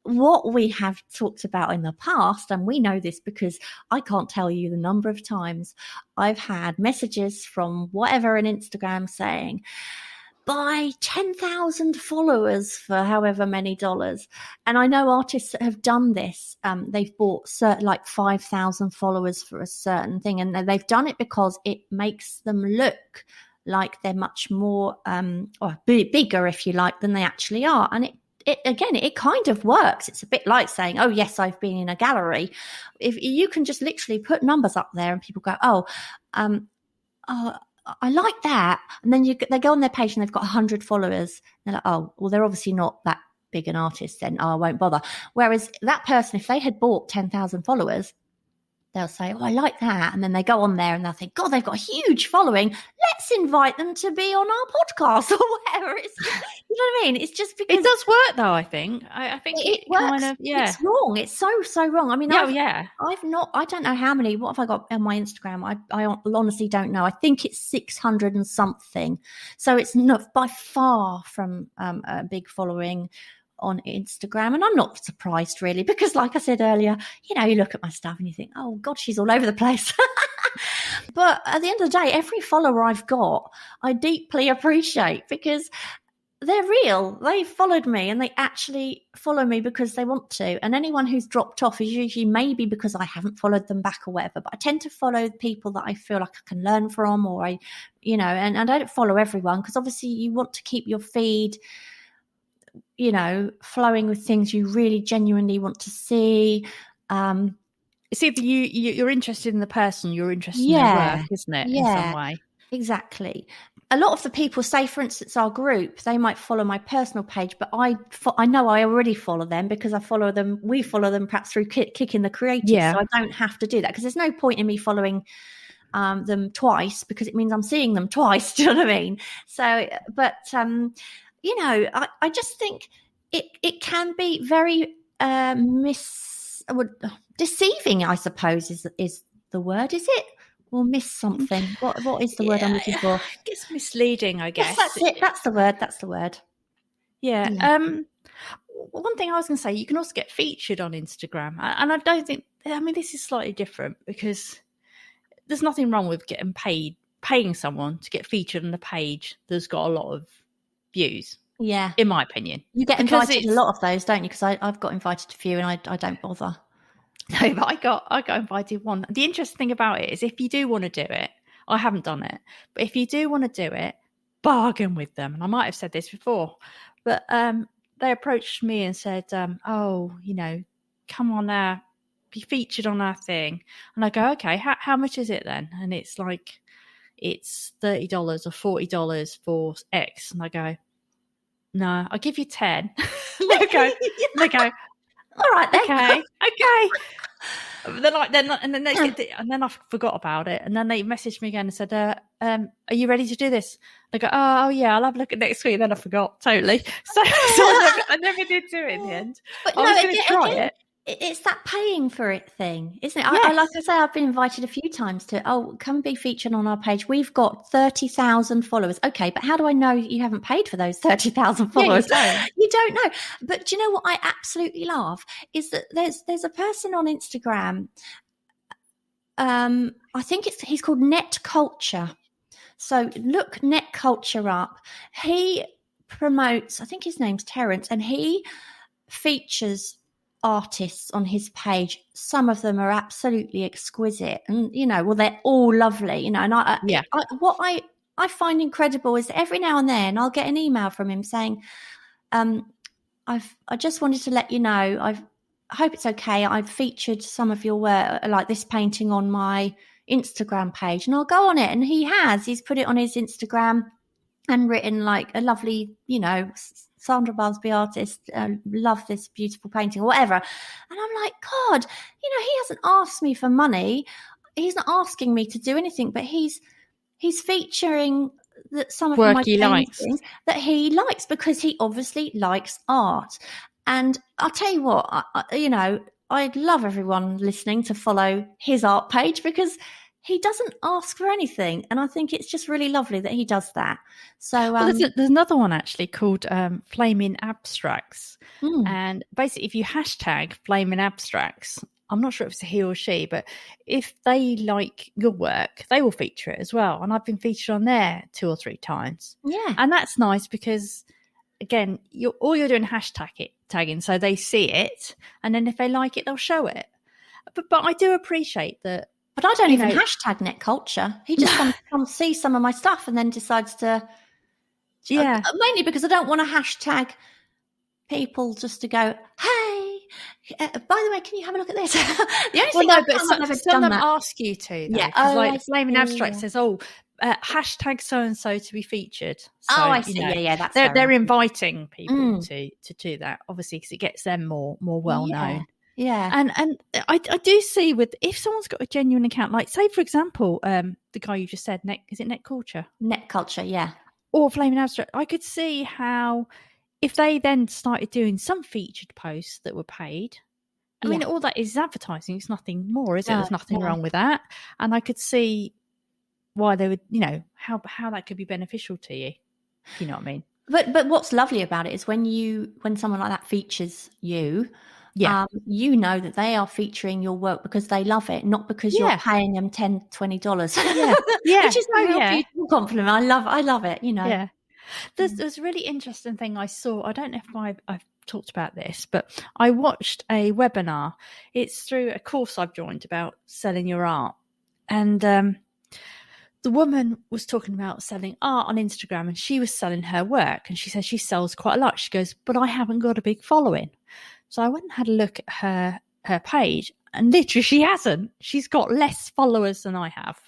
what we have talked about in the past, and we know this because I can't tell you the number of times I've had messages from whatever an Instagram saying, buy 10,000 followers for however many dollars. And I know artists that have done this. They've bought like 5,000 followers for a certain thing, and they've done it because it makes them look like they're much more or bigger, if you like, than they actually are. And it kind of works. It's a bit like saying, oh, yes, I've been in a gallery. If you can just literally put numbers up there and people go, I like that. And then they go on their page and they've got 100 followers. They're like, oh, well, they're obviously not that big an artist then. Oh, I won't bother. Whereas that person, if they had bought 10,000 followers, they'll say, oh, I like that. And then they go on there and they'll think, God, they've got a huge following. Let's invite them to be on our podcast or whatever. It's just, you know what I mean? It's just because it does work, though, I think. I think it works. Kind of, yeah. It's wrong. It's so wrong. I mean, I don't know how many. What have I got on my Instagram? I honestly don't know. I think it's 600 and something. So it's not by far from a big following on Instagram. And I'm not surprised really, because like I said earlier, you know, you look at my stuff and you think, oh God, she's all over the place. But at the end of the day, every follower I've got, I deeply appreciate, because they're real. They followed me and they actually follow me because they want to. And anyone who's dropped off is usually maybe because I haven't followed them back or whatever. But I tend to follow people that I feel like I can learn from, or and I don't follow everyone, because obviously you want to keep your feed, you know, flowing with things you really genuinely want to see. It's either you're interested in the person, you're interested in their work, isn't it? In some way. Exactly. A lot of the people, say for instance our group, they might follow my personal page, but I know I already follow them because we follow them perhaps through Kicking the Creative. So I don't have to do that, because there's no point in me following them twice, because it means I'm seeing them twice. Do you know what I mean? So, but I just think it can be very deceiving, I suppose, is the word, is it? Or miss something. What is the word I'm looking for? It's misleading, I guess. Yes, that's it. That's the word. Yeah. One thing I was going to say, you can also get featured on Instagram. And I don't think, this is slightly different because there's nothing wrong with paying someone to get featured on a page that's got a lot of views. Yeah. In my opinion. You get invited a lot of those, don't you? Because I've got invited to a few and I don't bother. No, but I got invited one. The interesting thing about it is if you do want to do it, I haven't done it, but if you do want to do it, bargain with them. And I might have said this before, but they approached me and said, come on now, be featured on our thing. And I go, okay, how much is it then? And it's like, it's $30 or $40 for X. And I go, no, I'll give you 10. They go, all right then. Okay. And then I forgot about it. And then they messaged me again and said, are you ready to do this? I go, oh yeah, I'll have a look at next week. And then I forgot totally. So I never did do it in the end. But I was going to try it. It's that paying for it thing, isn't it? Yes. Like I say, I've been invited a few times to, come be featured on our page. We've got 30,000 followers. Okay, but how do I know you haven't paid for those 30,000 followers? Yeah, you don't know. But do you know what I absolutely love is that there's a person on Instagram. I think he's called Net Culture. So look Net Culture up. He promotes, I think his name's Terence, and he features artists on his page. Some of them are absolutely exquisite, and they're all lovely, and what I find incredible is that every now and then I'll get an email from him saying, I just wanted to let you know, I hope it's okay, I've featured some of your work, like this painting, on my Instagram page. And I'll go on it, and he's put it on his Instagram and written like a lovely, Sandra Busby artist, love this beautiful painting or whatever. And I'm like, God, he hasn't asked me for money. He's not asking me to do anything, but he's featuring some of work my paintings likes. that he likes, because he obviously likes art. And I'll tell you what, I'd love everyone listening to follow his art page, because he doesn't ask for anything, and I think it's just really lovely that he does that. So there's another one actually called Flaming Abstracts, and basically if you hashtag Flaming Abstracts, I'm not sure if it's a he or she, but if they like your work, they will feature it as well. And I've been featured on there 2 or 3 times. Yeah, and that's nice because, again, you're doing tagging, so they see it, and then if they like it, they'll show it. But I do appreciate that. But I don't even hashtag Net Culture. He just comes to come see some of my stuff and then decides to. Yeah. Mainly because I don't want to hashtag people just to go, hey, by the way, can you have a look at this? The only thing some of them ask you to. Though, yeah. Like Flaming Abstract says, hashtag so and so to be featured. So, I see. Yeah, that's they're inviting people to do that, obviously, because it gets them more well known. Yeah, and I do see if someone's got a genuine account, like say for example, the guy you just said, is it Net Culture? Net Culture, yeah, or Flaming Abstract. I could see how if they then started doing some featured posts that were paid. I mean, all that is advertising. It's nothing more, is it? There's nothing wrong with that, and I could see why they would, how that could be beneficial to you. If you know what I mean? But what's lovely about it is when someone like that features you. Yeah. You know that they are featuring your work because they love it, not because you're paying them $10, $20. Yeah. Which is a real beautiful compliment. I love it, Yeah. There's a really interesting thing I saw. I don't know if I've talked about this, but I watched a webinar. It's through a course I've joined about selling your art. And the woman was talking about selling art on Instagram, and she was selling her work. And she said she sells quite a lot. She goes, but I haven't got a big following. So I went and had a look at her page, and literally she hasn't. She's got less followers than I have.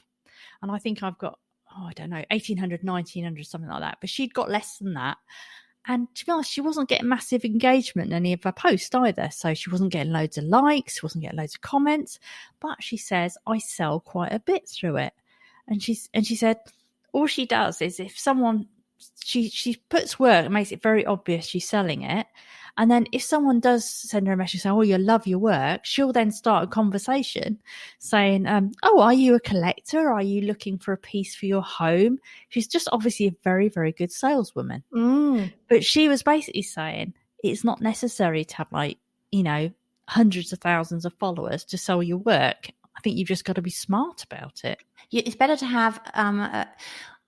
And I think I've got, I don't know, 1,800, 1,900, something like that. But she'd got less than that. And to be honest, she wasn't getting massive engagement in any of her posts either. So she wasn't getting loads of likes, she wasn't getting loads of comments. But she says, I sell quite a bit through it. And she said, all she does is if someone she puts work and makes it very obvious she's selling it. And then if someone does send her a message saying, oh, you love your work, she'll then start a conversation saying, oh, are you a collector? Are you looking for a piece for your home? She's just obviously a very, very good saleswoman. But she was basically saying it's not necessary to have, like, you know, hundreds of thousands of followers to sell your work. I think you've just got to be smart about it. It's better to have, I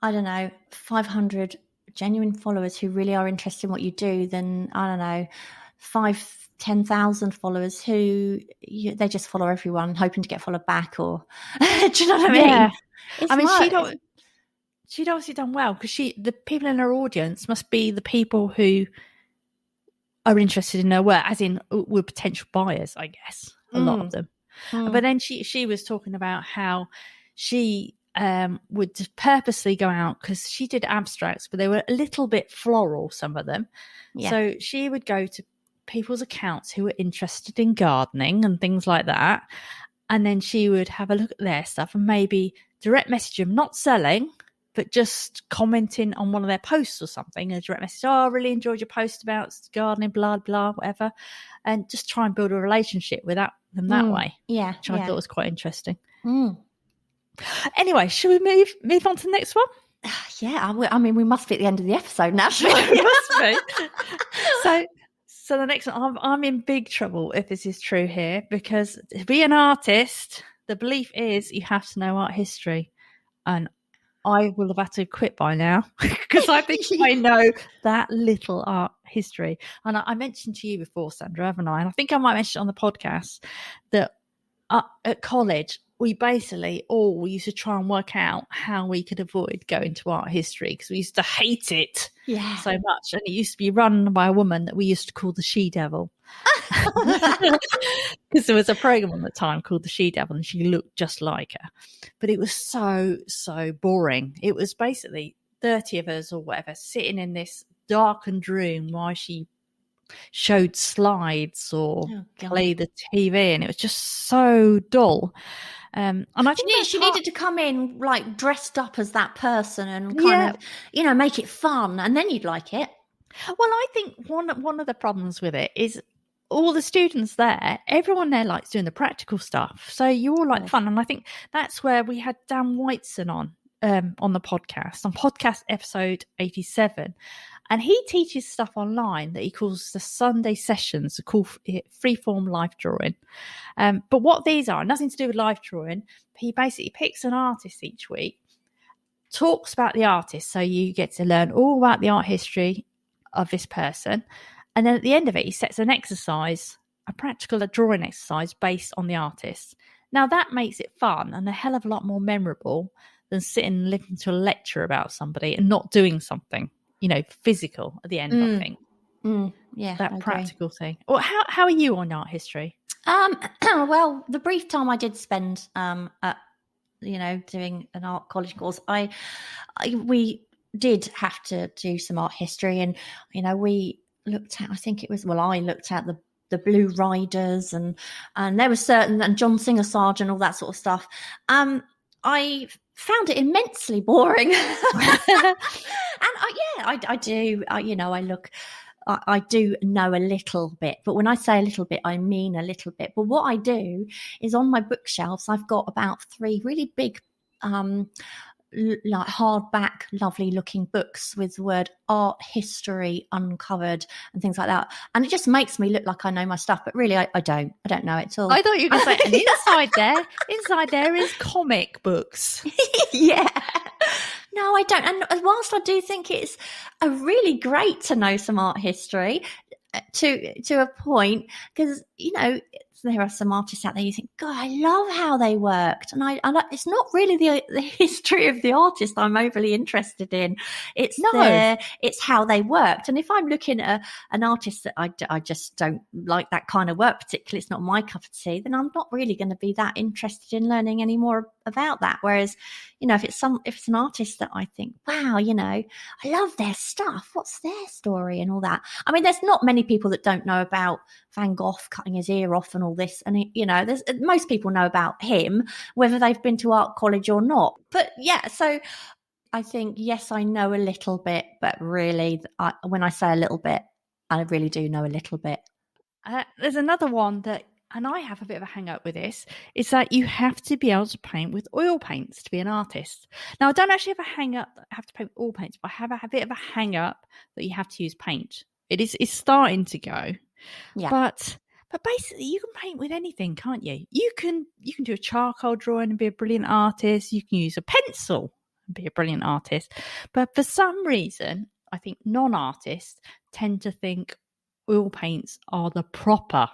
don't know, 500 genuine followers who really are interested in what you do than, I don't know, 10,000 followers who they just follow everyone hoping to get followed back, or do you know what I mean? Yeah. I mean, she'd obviously done well, because the people in her audience must be the people who are interested in her work, as in were potential buyers, I guess, a lot of them. But then she was talking about how she would purposely go out, because she did abstracts, but they were a little bit floral, some of them. Yeah. So she would go to people's accounts who were interested in gardening and things like that. And then she would have a look at their stuff and maybe direct message them, not selling, but just commenting on one of their posts or something. A direct message, oh, I really enjoyed your post about gardening, blah, blah, whatever. And just try and build a relationship with them that way. Yeah. Which I thought was quite interesting. Anyway, should we move on to the next one? Yeah, I mean, we must be at the end of the episode now. We must be. So the next one, I'm in big trouble if this is true here, because to be an artist, the belief is you have to know art history. And I will have had to quit by now, because I think I know that little art history. And I mentioned to you before, Sandra, haven't I? And I think I might mention it on the podcast that at college, we basically all used to try and work out how we could avoid going to art history, because we used to hate it so much. And it used to be run by a woman that we used to call the She-Devil. Because there was a program at the time called the She-Devil, and she looked just like her. But it was so boring. It was basically 30 of us or whatever sitting in this darkened room while she showed slides or played the TV, and it was just so dull. And I think she needed to come in like dressed up as that person and kind of, you know, make it fun, and then you'd like it. Well, I think one of the problems with it is all the students there, everyone there likes doing the practical stuff. So you all like fun. And I think that's where we had Dan Whiteson on the podcast, on podcast episode 87. And he teaches stuff online that he calls the Sunday sessions, called freeform life drawing. But what these are, nothing to do with life drawing. He basically picks an artist each week, talks about the artist. So you get to learn all about the art history of this person. And then at the end of it, he sets an exercise, a practical drawing exercise based on the artist. Now that makes it fun and a hell of a lot more memorable than sitting and listening to a lecture about somebody and not doing something, you know, physical at the end, I think. Yeah. That practical thing. Well, how are you on art history? Well, the brief time I did spend at, you know, doing an art college course, we did have to do some art history, and, you know, we looked at, I looked at the Blue Riders and there was and John Singer Sargent, all that sort of stuff. I found it immensely boring. And I do, you know, I do know a little bit, but when I say a little bit, I mean a little bit. But what I do is on my bookshelves, I've got about 3 really big, like hardback, lovely looking books with the word art history uncovered and things like that. And it just makes me look like I know my stuff, but really I don't know it at all. I thought you were going to say, and inside there is comic books. Yeah. No, I don't. And whilst I do think it's really great to know some art history to a point, because, you know, there are some artists out there you think, God, I love how they worked. And it's not really the history of the artist I'm overly interested in. It's how they worked. And if I'm looking at an artist that I just don't like that kind of work particularly, it's not my cup of tea, then I'm not really going to be that interested in learning any more about that. Whereas, you know, if it's an artist that I think, wow, you know, I love their stuff, what's their story and all that. I mean, there's not many people that don't know about Van Gogh cutting his ear off and all this. And, you know, most people know about him, whether they've been to art college or not. But yeah, so think, yes, I know a little bit, but really, when I say a little bit, I really do know a little bit. There's another one that, and I have a bit of a hang up with this, is that you have to be able to paint with oil paints to be an artist. Now, I don't actually have a hang up that I have to paint with oil paints, but I have a bit of a hang up that you have to use paint. It's starting to go. Yeah. But basically, you can paint with anything, can't you? You can do a charcoal drawing and be a brilliant artist. You can use a pencil and be a brilliant artist. But for some reason, I think non-artists tend to think oil paints are the proper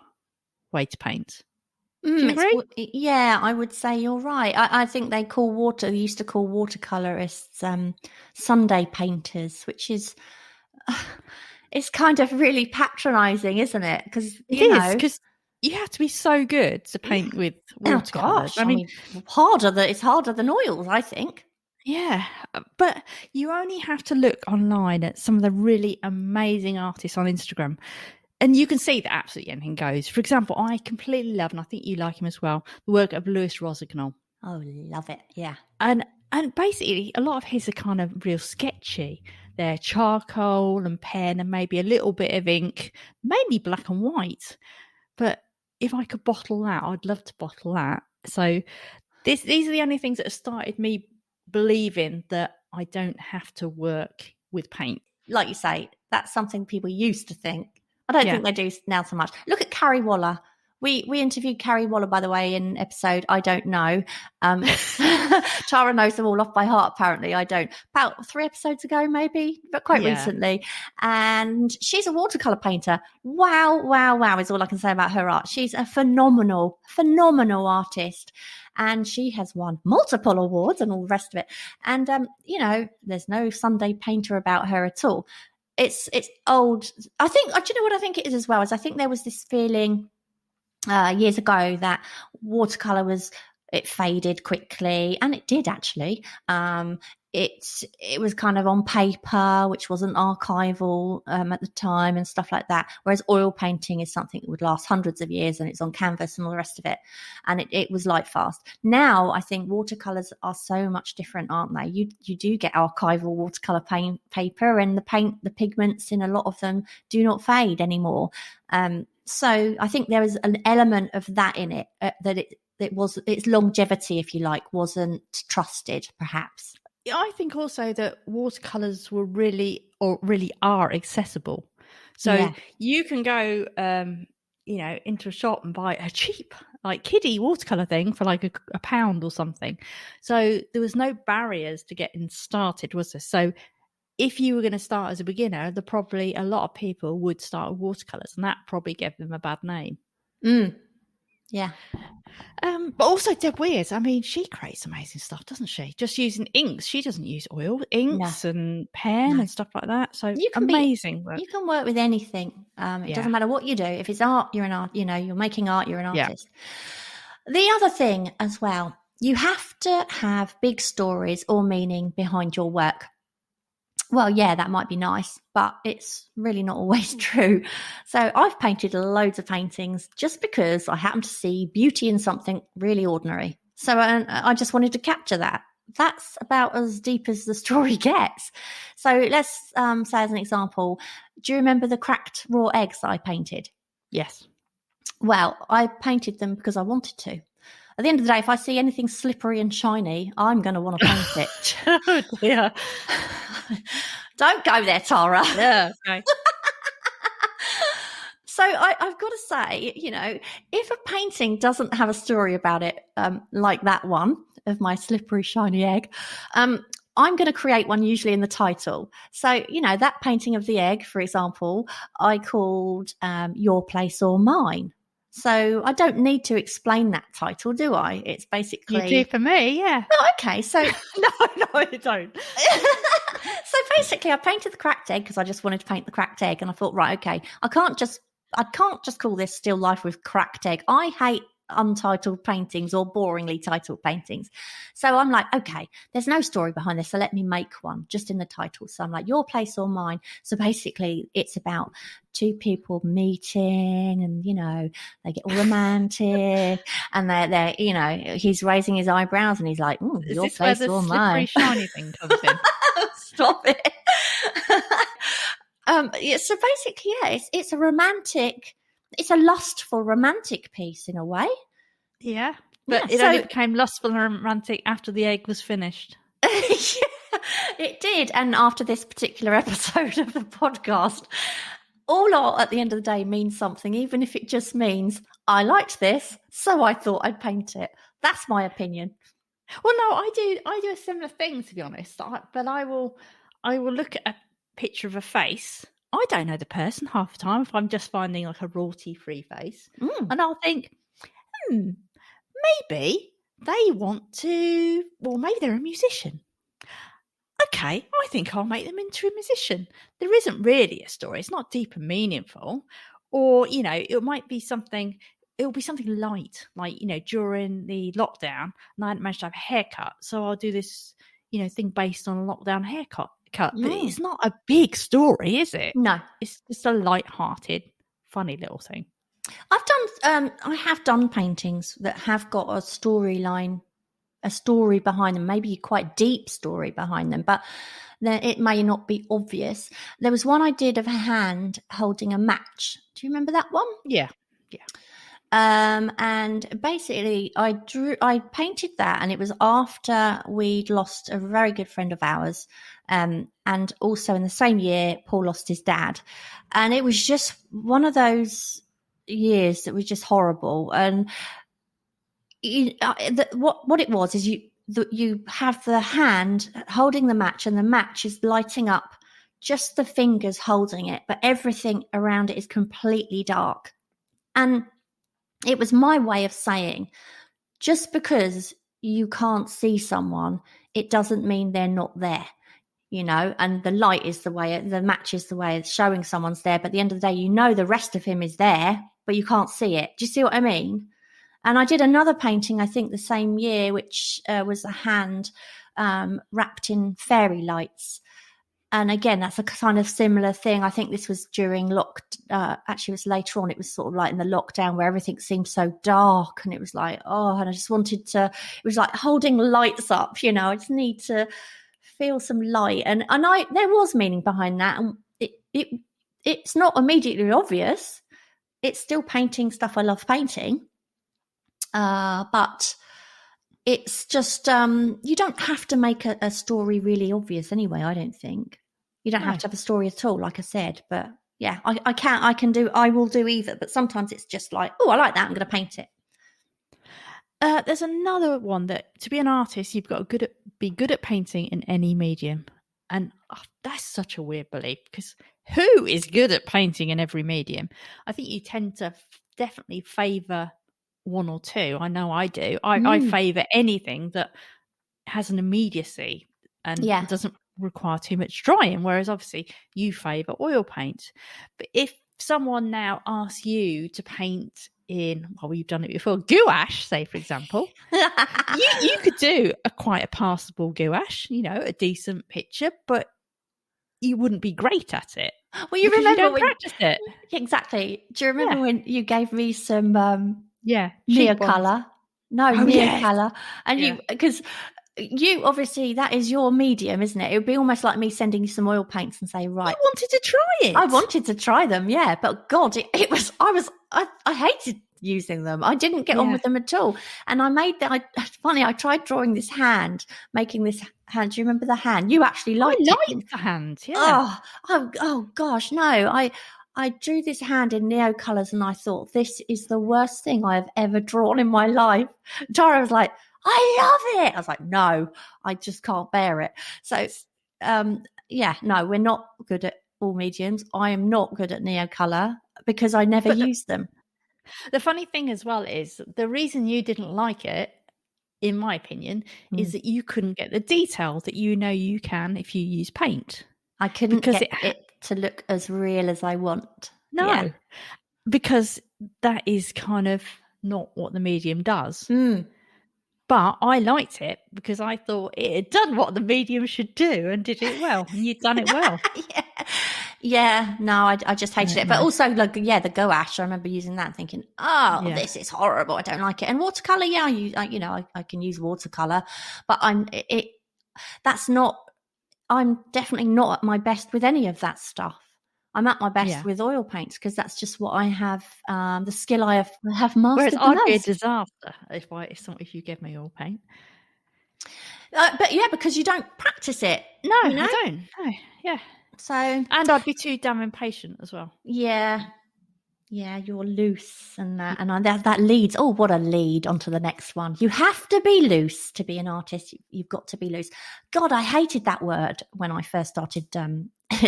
way to paint. Do you agree? Yeah, I would say you're right. I think they used to call watercolorists Sunday painters, which is it's kind of really patronizing, isn't it? Because because you have to be so good to paint with watercolors. I mean, it's harder than oils, I think. Yeah, but you only have to look online at some of the really amazing artists on Instagram, and you can see that absolutely anything goes. For example, I completely love, and I think you like him as well, the work of Louis Rossignol. Oh, love it, yeah. And basically, a lot of his are kind of real sketchy. They're charcoal and pen and maybe a little bit of ink, mainly black and white. But if I could bottle that, I'd love to bottle that. So these are the only things that have started me believing that I don't have to work with paint. Like you say, that's something people used to think. I don't think they do now so much. Look at Carrie Waller. We interviewed Carrie Waller, by the way, in episode I Don't Know. Tara knows them all off by heart, apparently. I don't. About 3 episodes ago, maybe, but quite recently. And she's a watercolour painter. Wow, wow, wow is all I can say about her art. She's a phenomenal, phenomenal artist. And she has won multiple awards and all the rest of it. And, there's no Sunday painter about her at all. It's old. I think, do you know what I think it is as well? Is I think there was this feeling years ago that watercolor it faded quickly, and it did actually. It was kind of on paper, which wasn't archival at the time and stuff like that. Whereas oil painting is something that would last hundreds of years, and it's on canvas and all the rest of it. And it was light fast. Now I think watercolors are so much different, aren't they? You do get archival watercolor paper, and the pigments in a lot of them do not fade anymore. So I think there is an element of that in it, that its longevity, if you like, wasn't trusted, perhaps. I think also that watercolors were really are accessible. So you can go, into a shop and buy a cheap, like kiddie watercolor thing for like a pound or something. So there was no barriers to getting started, was there? So if you were going to start as a beginner, probably a lot of people would start with watercolors, and that probably gave them a bad name. Yeah. But also Deb Weirs, I mean, she creates amazing stuff, doesn't she? Just using inks. She doesn't use oil, inks and pen and stuff like that. So amazing work. You can work with anything. It doesn't matter what you do. If it's art, you're an art. You're making art, you're an artist. The other thing as well, you have to have big stories or meaning behind your work. Well, yeah, that might be nice, but it's really not always true. So I've painted loads of paintings just because I happen to see beauty in something really ordinary. So I just wanted to capture that. That's about as deep as the story gets. So let's say as an example, do you remember the cracked raw eggs that I painted? Yes. Well, I painted them because I wanted to. At the end of the day, if I see anything slippery and shiny, I'm going to want to paint it. Oh, dear. Don't go there, Tara. Yeah. Okay. So I've got to say, if a painting doesn't have a story about it, like that one of my slippery, shiny egg, I'm going to create one usually in the title. So, that painting of the egg, for example, I called Your Place or Mine. So I don't need to explain that title, do I? It's basically... You do for me, yeah. Oh, okay. So No, you don't. So basically I painted the cracked egg because I just wanted to paint the cracked egg, and I thought, right, okay, I can't just call this Still Life with Cracked Egg. I hate untitled paintings or boringly titled paintings. So I'm like, okay, there's no story behind this, so let me make one just in the title. So I'm like, your place or mine. So basically it's about two people meeting, and they get all romantic, and they're he's raising his eyebrows and he's like, is your this where place the or slippery mine? shiny thing comes in? Stop it. So basically, it's a romantic, it's a lustful romantic piece in a way. Yeah, but it only became lustful and romantic after the egg was finished. Yeah, it did. And after this particular episode of the podcast, all art at the end of the day means something, even if it just means I liked this, so I thought I'd paint it. That's my opinion. Well, no, I do a similar thing, to be honest. But I will look at a picture of a face. I don't know the person half the time if I'm just finding like a royalty-free face, and I'll think, maybe they want to, or maybe they're a musician. Okay, I think I'll make them into a musician. There isn't really a story. It's not deep and meaningful, or it might be something. It'll be something light, like during the lockdown, and I hadn't managed to have a haircut, so I'll do this thing based on a lockdown haircut. But it's not a big story, is it? No, it's just a light-hearted, funny little thing. I have done paintings that have got a storyline, a story behind them, maybe quite a deep story behind them, but then it may not be obvious. There was one I did of a hand holding a match. Do you remember that one? Yeah. And basically I painted that, and it was after we'd lost a very good friend of ours. And also in the same year, Paul lost his dad. And it was just one of those years that was just horrible. And what it was is you have the hand holding the match, and the match is lighting up, just the fingers holding it, but everything around it is completely dark. And it was my way of saying, just because you can't see someone, it doesn't mean they're not there, and the light is the way, the match is the way it's showing someone's there. But at the end of the day, the rest of him is there, but you can't see it. Do you see what I mean? And I did another painting, I think the same year, which was a hand wrapped in fairy lights. And again, that's a kind of similar thing. I think this was during actually it was later on. It was sort of like in the lockdown where everything seemed so dark, and it was like, and I just wanted to, it was like holding lights up, I just need to feel some light. And there was meaning behind that. And it's not immediately obvious. It's still painting stuff I love painting. But it's just, you don't have to make a story really obvious anyway, I don't think. You don't have to have a story at all, like I said. But yeah, I will do either. But sometimes it's just like, I like that, I'm going to paint it. There's another one that, to be an artist, you've got to be good at painting in any medium. And that's such a weird belief, because who is good at painting in every medium? I think you tend to definitely favour one or two. I know I do. I favour anything that has an immediacy and doesn't require too much drying, whereas obviously you favour oil paint. But if someone now asks you to paint in, you've done it before, gouache, say for example, you could do quite a passable gouache, a decent picture, but you wouldn't be great at it. Well, you remember you don't practice it. Exactly. Do you remember when you gave me some Neocolor? Neocolor. And because you obviously, that is your medium, isn't it? It would be almost like me sending you some oil paints and say, right. I wanted to try it. I wanted to try them, yeah. But God, I hated using them. I didn't get on with them at all. And I tried drawing this hand, making this hand. Do you remember the hand? You actually liked it. I liked the hand, yeah. Oh gosh, no. I drew this hand in Neocolors, and I thought, this is the worst thing I have ever drawn in my life. Tara was like, I love it. I was like, no, I just can't bear it. So, no, we're not good at all mediums. I am not good at Neocolor because I never use them. The funny thing as well is the reason you didn't like it, in my opinion, is that you couldn't get the detail that you can if you use paint. I couldn't get it to look as real as I want. No, because that is kind of not what the medium does. But I liked it because I thought it had done what the medium should do and did it well, and you'd done it well. Yeah, no, I just hated it. But also, like, the gouache, I remember using that, thinking, this is horrible. I don't like it. And watercolor, I can use watercolor, but I'm definitely not at my best with any of that stuff. I'm at my best with oil paints because that's just what I have, the skill I have mastered. Whereas I'd be a disaster if you give me oil paint. But yeah, because you don't practice it. No, I don't. No, yeah. So, and I'd be too damn impatient as well. Yeah, you're loose, and that leads. Oh, what a lead onto the next one. You have to be loose to be an artist. You've got to be loose. God, I hated that word when I first started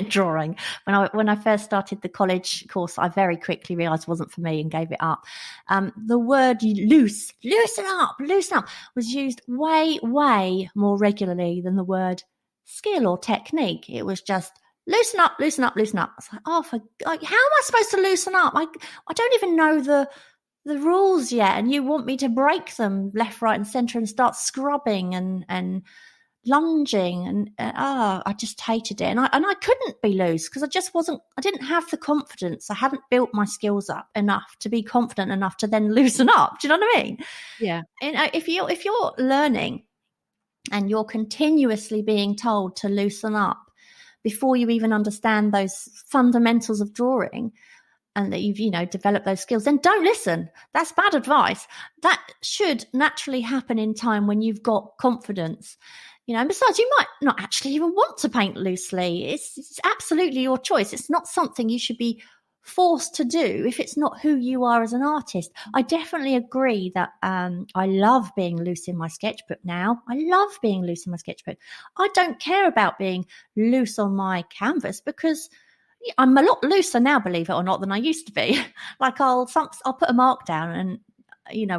drawing. When I first started the college course, I very quickly realised it wasn't for me and gave it up. The word loosen up, was used way, way more regularly than the word skill or technique. It was just loosen up. It's like, oh, how am I supposed to loosen up? I don't even know the rules yet, and you want me to break them left, right, and centre and start scrubbing and lunging, and I just hated it, and I couldn't be loose because I didn't have the confidence. I hadn't built my skills up enough to be confident enough to then loosen up. Do you know what I mean? Yeah. And if you're learning and you're continuously being told to loosen up before you even understand those fundamentals of drawing, and that you've, developed those skills, then don't listen. That's bad advice. That should naturally happen in time when you've got confidence. And besides, you might not actually even want to paint loosely. It's absolutely your choice. It's not something you should be forced to do if it's not who you are as an artist. I definitely agree that I love being loose in my sketchbook now. I love being loose in my sketchbook. I don't care about being loose on my canvas because I'm a lot looser now, believe it or not, than I used to be. Like I'll put a mark down and,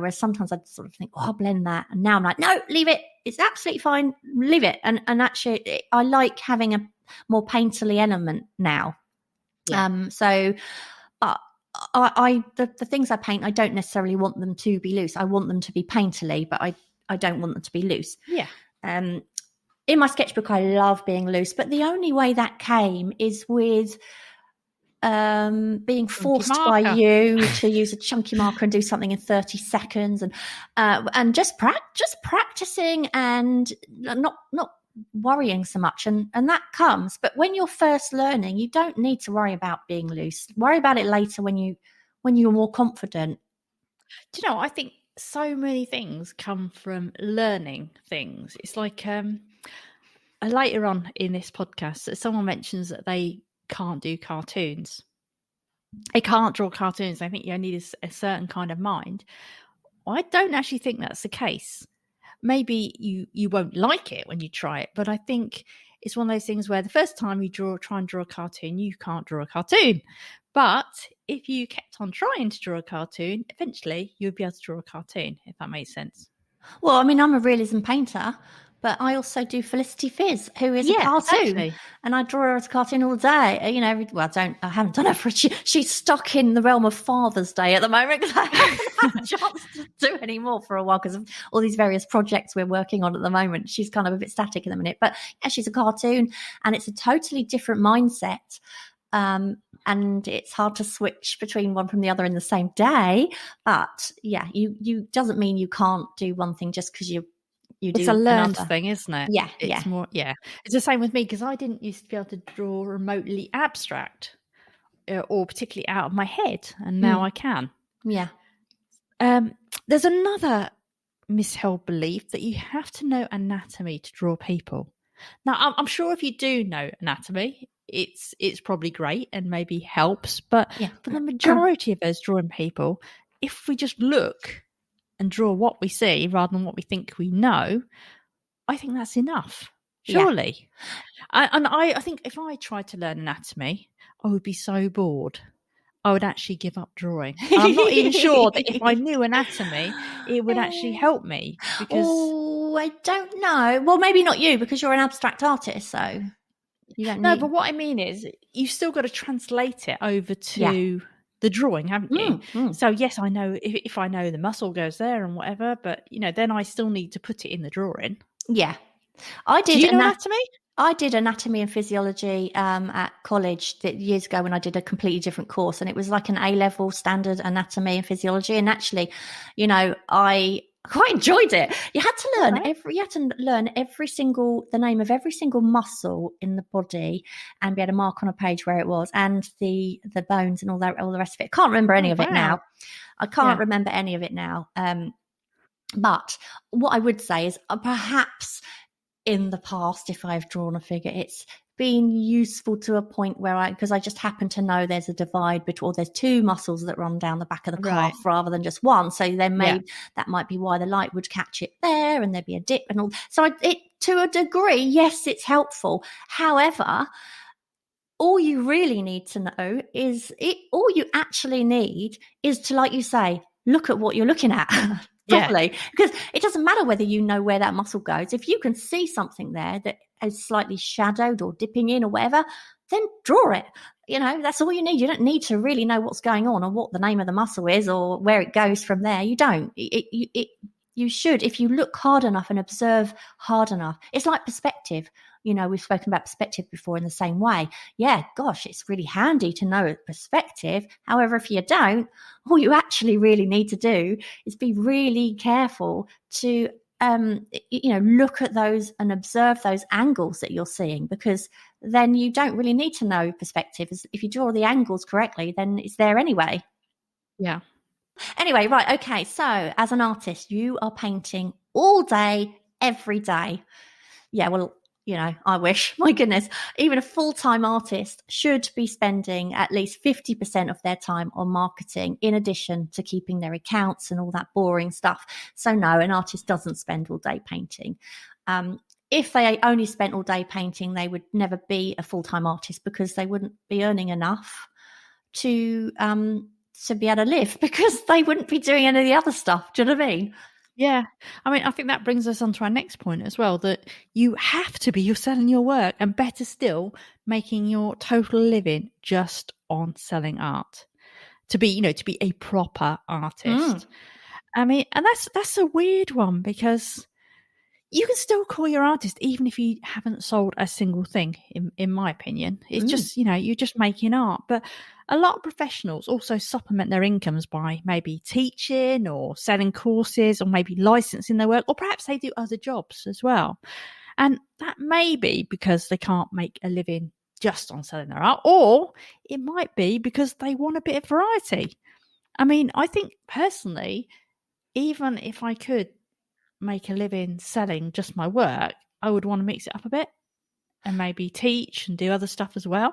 whereas sometimes I'd sort of think, I'll blend that. And now I'm like, no, leave it. It's absolutely fine. Leave it. And actually I like having a more painterly element now. Yeah. But the things I paint, I don't necessarily want them to be loose. I want them to be painterly, but I don't want them to be loose. Yeah. In my sketchbook, I love being loose, but the only way that came is with being forced by you to use a chunky marker and do something in 30 seconds, and just practicing and not worrying so much, and that comes. But when you're first learning, you don't need to worry about being loose. Worry about it later when you're more confident. Do you know, I think so many things come from learning things. It's like later on in this podcast, someone mentions that they can't do cartoons. They can't draw cartoons. I think you need a certain kind of mind. I don't actually think that's the case. Maybe you won't like it when you try it, but I think it's one of those things where the first time you try and draw a cartoon, you can't draw a cartoon. But if you kept on trying to draw a cartoon, eventually you'll be able to draw a cartoon, if that makes sense. Well, I mean, I'm a realism painter, but I also do Felicity Fizz, who is a cartoon, exactly. And I draw her as a cartoon all day. I haven't done her for. She's stuck in the realm of Father's Day at the moment because I haven't had a chance to do any more for a while because of all these various projects we're working on at the moment. She's kind of a bit static in the minute, but yeah, she's a cartoon, and it's a totally different mindset. And it's hard to switch between one from the other in the same day. But yeah, you doesn't mean you can't do one thing just because you do. It's a learned thing, isn't it? Yeah, it's more. Yeah, it's the same with me because I didn't used to be able to draw remotely abstract or particularly out of my head, and now I can. Yeah. There's another misheld belief that you have to know anatomy to draw people. Now, I'm sure if you do know anatomy, it's probably great and maybe helps. But for the majority of us drawing people, if we just look and draw what we see rather than what we think we know, I think that's enough. Surely. Yeah. And I think if I tried to learn anatomy, I would be so bored. I would actually give up drawing. And I'm not even sure that if I knew anatomy, it would actually help me. Because I don't know. Well, maybe not you because you're an abstract artist, so you don't No, but what I mean is you've still got to translate it over to the drawing, haven't you? Mm. So yes, I know if I know the muscle goes there and whatever, but then I still need to put it in the drawing. Yeah. I did. Do you know anatomy? I did anatomy and physiology at college years ago when I did a completely different course, and it was like an A-level standard anatomy and physiology. And actually, I quite enjoyed it. You had to learn the name of every single muscle in the body, and be able to mark on a page where it was, and the bones and all the rest of it. I can't remember any of it now. I can't remember any of it now. But what I would say is perhaps in the past, if I've drawn a figure, it's been useful to a point where because I just happen to know there's a divide between, or there's two muscles that run down the back of the calf rather than just one. So then that might be why the light would catch it there, and there'd be a dip and all. So to a degree, yes, it's helpful. However, all you really need to know all you actually need is to, like you say, look at what you're looking at. Properly, because it doesn't matter whether you know where that muscle goes. If you can see something there that is slightly shadowed or dipping in or whatever, then draw it. That's all you need. You don't need to really know what's going on or what the name of the muscle is or where it goes from there. You don't. You should, if you look hard enough and observe hard enough. It's like perspective. We've spoken about perspective before in the same way. Yeah, gosh, it's really handy to know perspective. However, if you don't, all you actually really need to do is be really careful to, look at those and observe those angles that you're seeing, because then you don't really need to know perspective. If you draw the angles correctly, then it's there anyway. Yeah. Anyway, right. Okay. So as an artist, you are painting all day, every day. Yeah. Well, I wish, my goodness, even a full-time artist should be spending at least 50% of their time on marketing, in addition to keeping their accounts and all that boring stuff. So no, an artist doesn't spend all day painting. If they only spent all day painting, they would never be a full-time artist, because they wouldn't be earning enough to be able to live, because they wouldn't be doing any of the other stuff. Do you know what I mean? Yeah. I think that brings us on to our next point as well, that you're selling your work, and better still, making your total living just on selling art, to be a proper artist. And that's a weird one, because you can still call your artist even if you haven't sold a single thing, in my opinion. It's just, you're just making art. But a lot of professionals also supplement their incomes by maybe teaching or selling courses, or maybe licensing their work, or perhaps they do other jobs as well. And that may be because they can't make a living just on selling their art, or it might be because they want a bit of variety. I think personally, even if I could make a living selling just my work, I would want to mix it up a bit and maybe teach and do other stuff as well.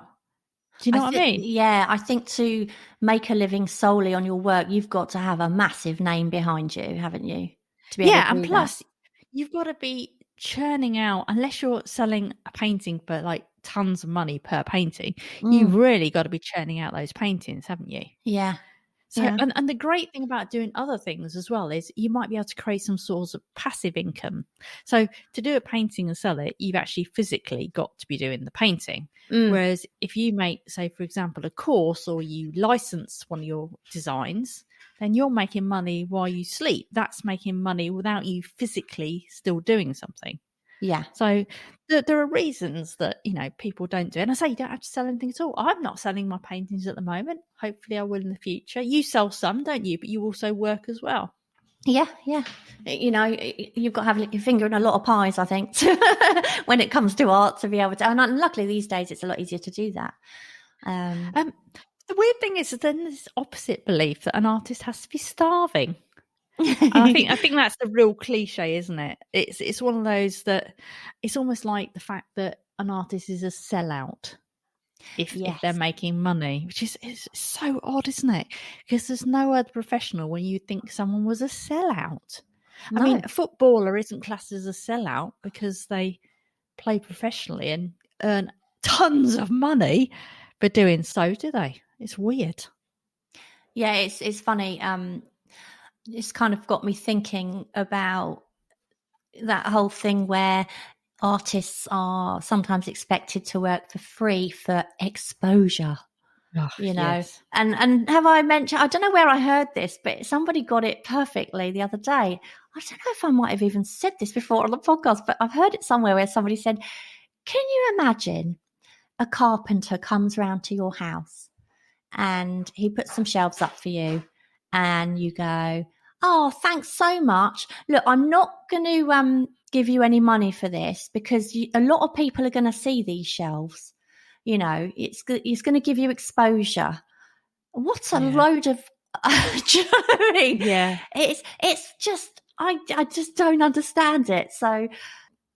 Do you know what I mean? Yeah, I think to make a living solely on your work, you've got to have a massive name behind you, haven't you? To be able to do and plus, you've got to be churning out, unless you're selling a painting for like tons of money per painting, you've really got to be churning out those paintings, haven't you? Yeah. So, and the great thing about doing other things as well is you might be able to create some sort of passive income. So to do a painting and sell it, you've actually physically got to be doing the painting. Whereas if you make, say, for example, a course, or you license one of your designs, then you're making money while you sleep. That's making money without you physically still doing something. Yeah. So there are reasons that, people don't do it. And I say you don't have to sell anything at all. I'm not selling my paintings at the moment. Hopefully I will in the future. You sell some, don't you? But you also work as well. Yeah, yeah. You've got to have your finger in a lot of pies, I think, when it comes to art, to be able to. And luckily these days it's a lot easier to do that. The weird thing is then this opposite belief that an artist has to be starving. I think that's the real cliche, isn't it? It's one of those that it's almost like the fact that an artist is a sellout if they're making money, which is so odd, isn't it? Because there's no other professional when you think someone was a sellout. No. A footballer isn't classed as a sellout because they play professionally and earn tons of money for doing so, do they? It's weird. Yeah, it's funny. It's kind of got me thinking about that whole thing where artists are sometimes expected to work for free for exposure. Yes. And have I mentioned, I don't know where I heard this, but somebody got it perfectly the other day. I don't know if I might have even said this before on the podcast, but I've heard it somewhere where somebody said, can you imagine a carpenter comes round to your house and he puts some shelves up for you and you go, oh, thanks so much. Look, I'm not going to give you any money for this because a lot of people are going to see these shelves. It's going to give you exposure. What a load of, do you know what I mean? Yeah. It's just, I just don't understand it. So,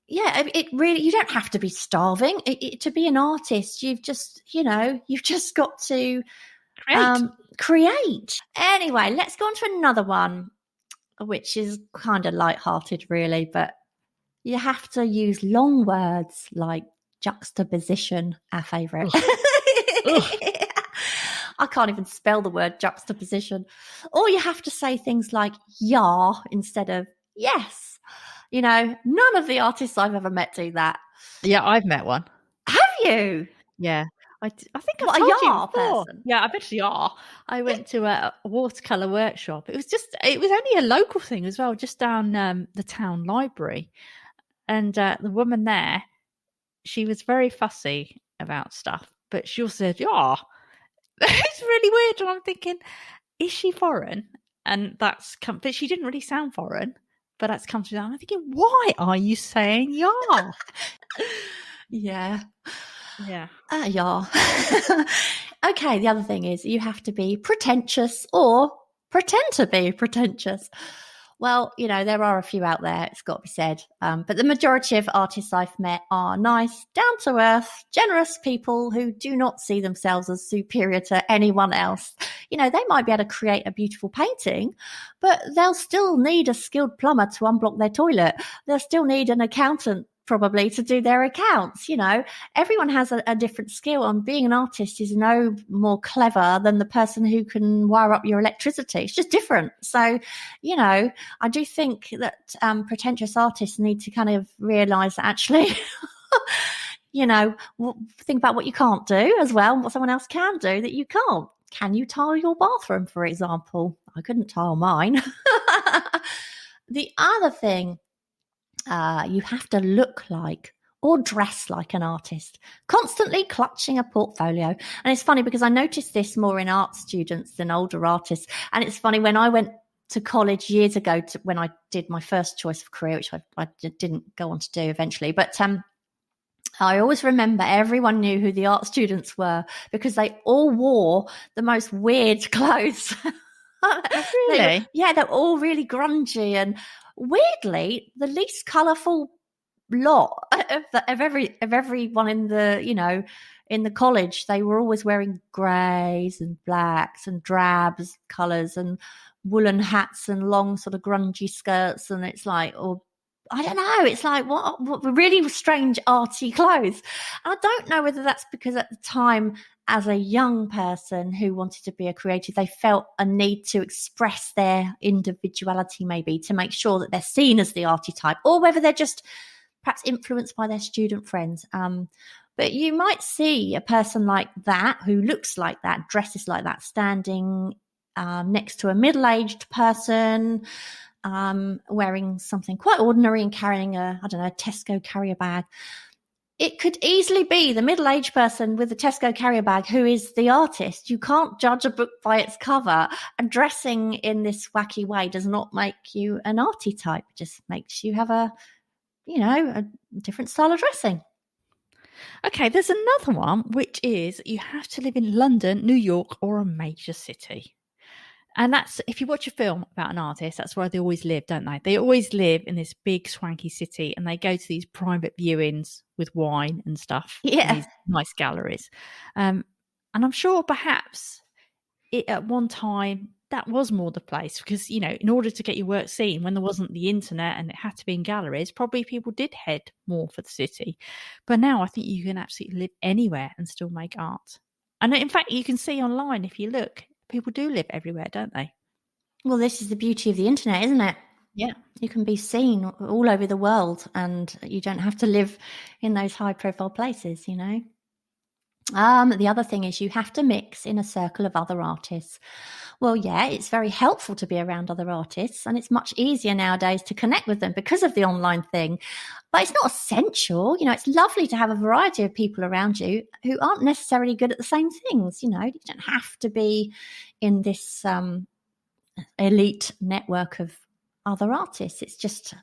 yeah, it really, you don't have to be starving. To be an artist, you've just got to create. Anyway, let's go on to another one, which is kind of lighthearted, really, but you have to use long words like juxtaposition, our favourite. I can't even spell the word juxtaposition. Or you have to say things like "yeah" instead of "yes." None of the artists I've ever met do that. Yeah, I've met one. Have you? Yeah. I think I've What, told a you "yeah" before. person? Yeah, I bet you are. I went to a watercolour workshop. It was only a local thing as well, just down the town library. And the woman there, she was very fussy about stuff, but she also said, yeah. It's really weird. And I'm thinking, is she foreign? And but she didn't really sound foreign, but that's come to that. I'm thinking, why are you saying yeah? Yeah. Yeah. Yeah. Okay, the other thing is you have to be pretentious or pretend to be pretentious. Well, there are a few out there, it's got to be said. But the majority of artists I've met are nice, down-to-earth, generous people who do not see themselves as superior to anyone else. They might be able to create a beautiful painting, but they'll still need a skilled plumber to unblock their toilet. They'll still need an accountant probably to do their accounts. Everyone has a different skill, and being an artist is no more clever than the person who can wire up your electricity. It's just different. So, I do think that pretentious artists need to kind of realize that actually, think about what you can't do as well, and what someone else can do that you can't. Can you tile your bathroom, for example? I couldn't tile mine. The other thing, you have to look like or dress like an artist, constantly clutching a portfolio. And it's funny because I noticed this more in art students than older artists. And it's funny, when I went to college years ago, when I did my first choice of career, which I didn't go on to do eventually, but I always remember everyone knew who the art students were because they all wore the most weird clothes. Really? They're all really grungy, and weirdly, the least colourful lot of everyone in the in the college, they were always wearing greys and blacks and drabs colours and woolen hats and long sort of grungy skirts, and it's like, I don't know, it's like what really strange arty clothes. I don't know whether that's because at the time, as a young person who wanted to be a creative, they felt a need to express their individuality, maybe to make sure that they're seen as the arty type, or whether they're just perhaps influenced by their student friends. But you might see a person like that, who looks like that, dresses like that, standing next to a middle-aged person, wearing something quite ordinary and carrying a Tesco carrier bag. It could easily be the middle-aged person with the Tesco carrier bag who is the artist. You can't judge a book by its cover, and dressing in this wacky way does not make you an arty type. It just makes you have a different style of dressing. Okay, there's another one, which is you have to live in London, New York, or a major city. And that's, if you watch a film about an artist, that's where they always live, don't they? They always live in this big swanky city, and they go to these private viewings with wine and stuff. Yeah. These nice galleries. And I'm sure perhaps at one time that was more the place because, in order to get your work seen when there wasn't the internet and it had to be in galleries, probably people did head more for the city. But now I think you can absolutely live anywhere and still make art. And in fact, you can see online, if you look, people do live everywhere, don't they? Well, this is the beauty of the internet, isn't it? Yeah. You can be seen all over the world, and you don't have to live in those high profile places, The other thing is you have to mix in a circle of other artists. Well, yeah, it's very helpful to be around other artists, and it's much easier nowadays to connect with them because of the online thing. But it's not essential. It's lovely to have a variety of people around you who aren't necessarily good at the same things. You don't have to be in this elite network of other artists. It's just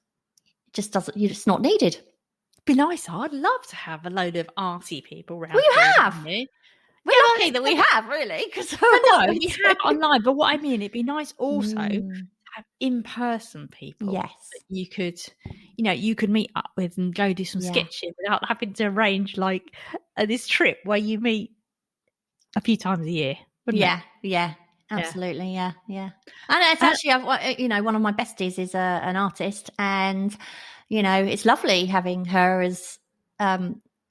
doesn't. It's not needed. Be nice. I'd love to have a load of arty people around. Well, you have. We're lucky that we have, really, because I know we have online. But what I mean, it'd be nice also to have in-person people. Yes, that you could, you could meet up with and go do some sketching without having to arrange like this trip where you meet a few times a year. Yeah. Absolutely, yeah. And it's actually, one of my besties is an artist, and it's lovely having her as.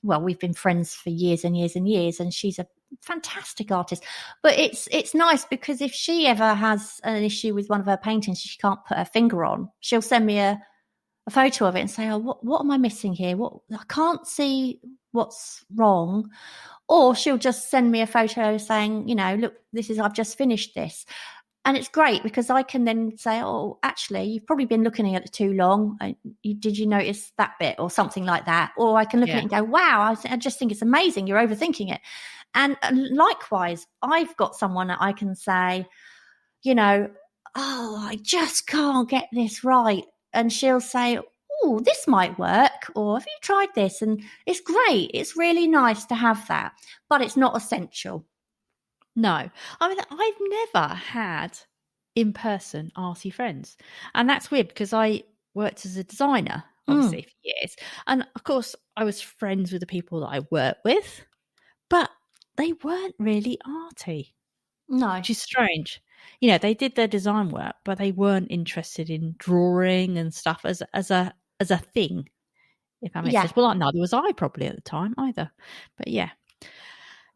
Well, we've been friends for years and years and years, and she's a fantastic artist. But it's nice because if she ever has an issue with one of her paintings she can't put her finger on, she'll send me a photo of it and say, "Oh, what am I missing here? I can't see what's wrong." Or she'll just send me a photo saying, "Look, I've just finished this." And it's great because I can then say, "Oh, actually, you've probably been looking at it too long. Did you notice that bit?" or something like that. Or I can look at it and go, "Wow, I just think it's amazing. You're overthinking it." And likewise, I've got someone that I can say, "Oh, I just can't get this right." And she'll say, "Oh, this might work." Or, "Have you tried this?" And it's great. It's really nice to have that, but it's not essential. No, I mean, I've never had in-person arty friends. And that's weird because I worked as a designer, obviously, for years. And of course, I was friends with the people that I worked with, but they weren't really arty. No. Which is strange. They did their design work, but they weren't interested in drawing and stuff as a thing, if that makes sense. Well, neither was I probably at the time either. But yeah.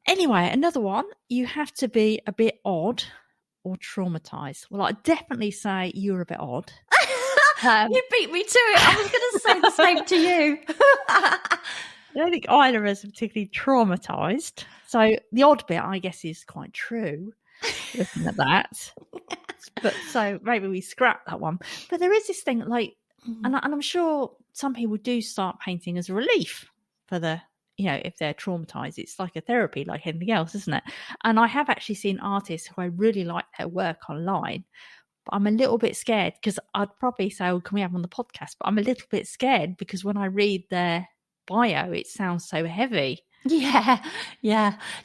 Anyway, another one, you have to be a bit odd or traumatized. Well, I'd definitely say you're a bit odd. You beat me to it. I was going to say the same to you. I don't think either of us are particularly traumatized. So the odd bit, I guess, is quite true, looking at that. But so maybe we scrap that one. But there is this thing like, and I'm sure some people do start painting as a relief for the, if they're traumatized. It's like a therapy, like anything else, isn't it? And I have actually seen artists who I really like their work online, but I'm a little bit scared because I'd probably say, "Oh, can we have them on the podcast?" But I'm a little bit scared because when I read their bio, it sounds so heavy. Yeah.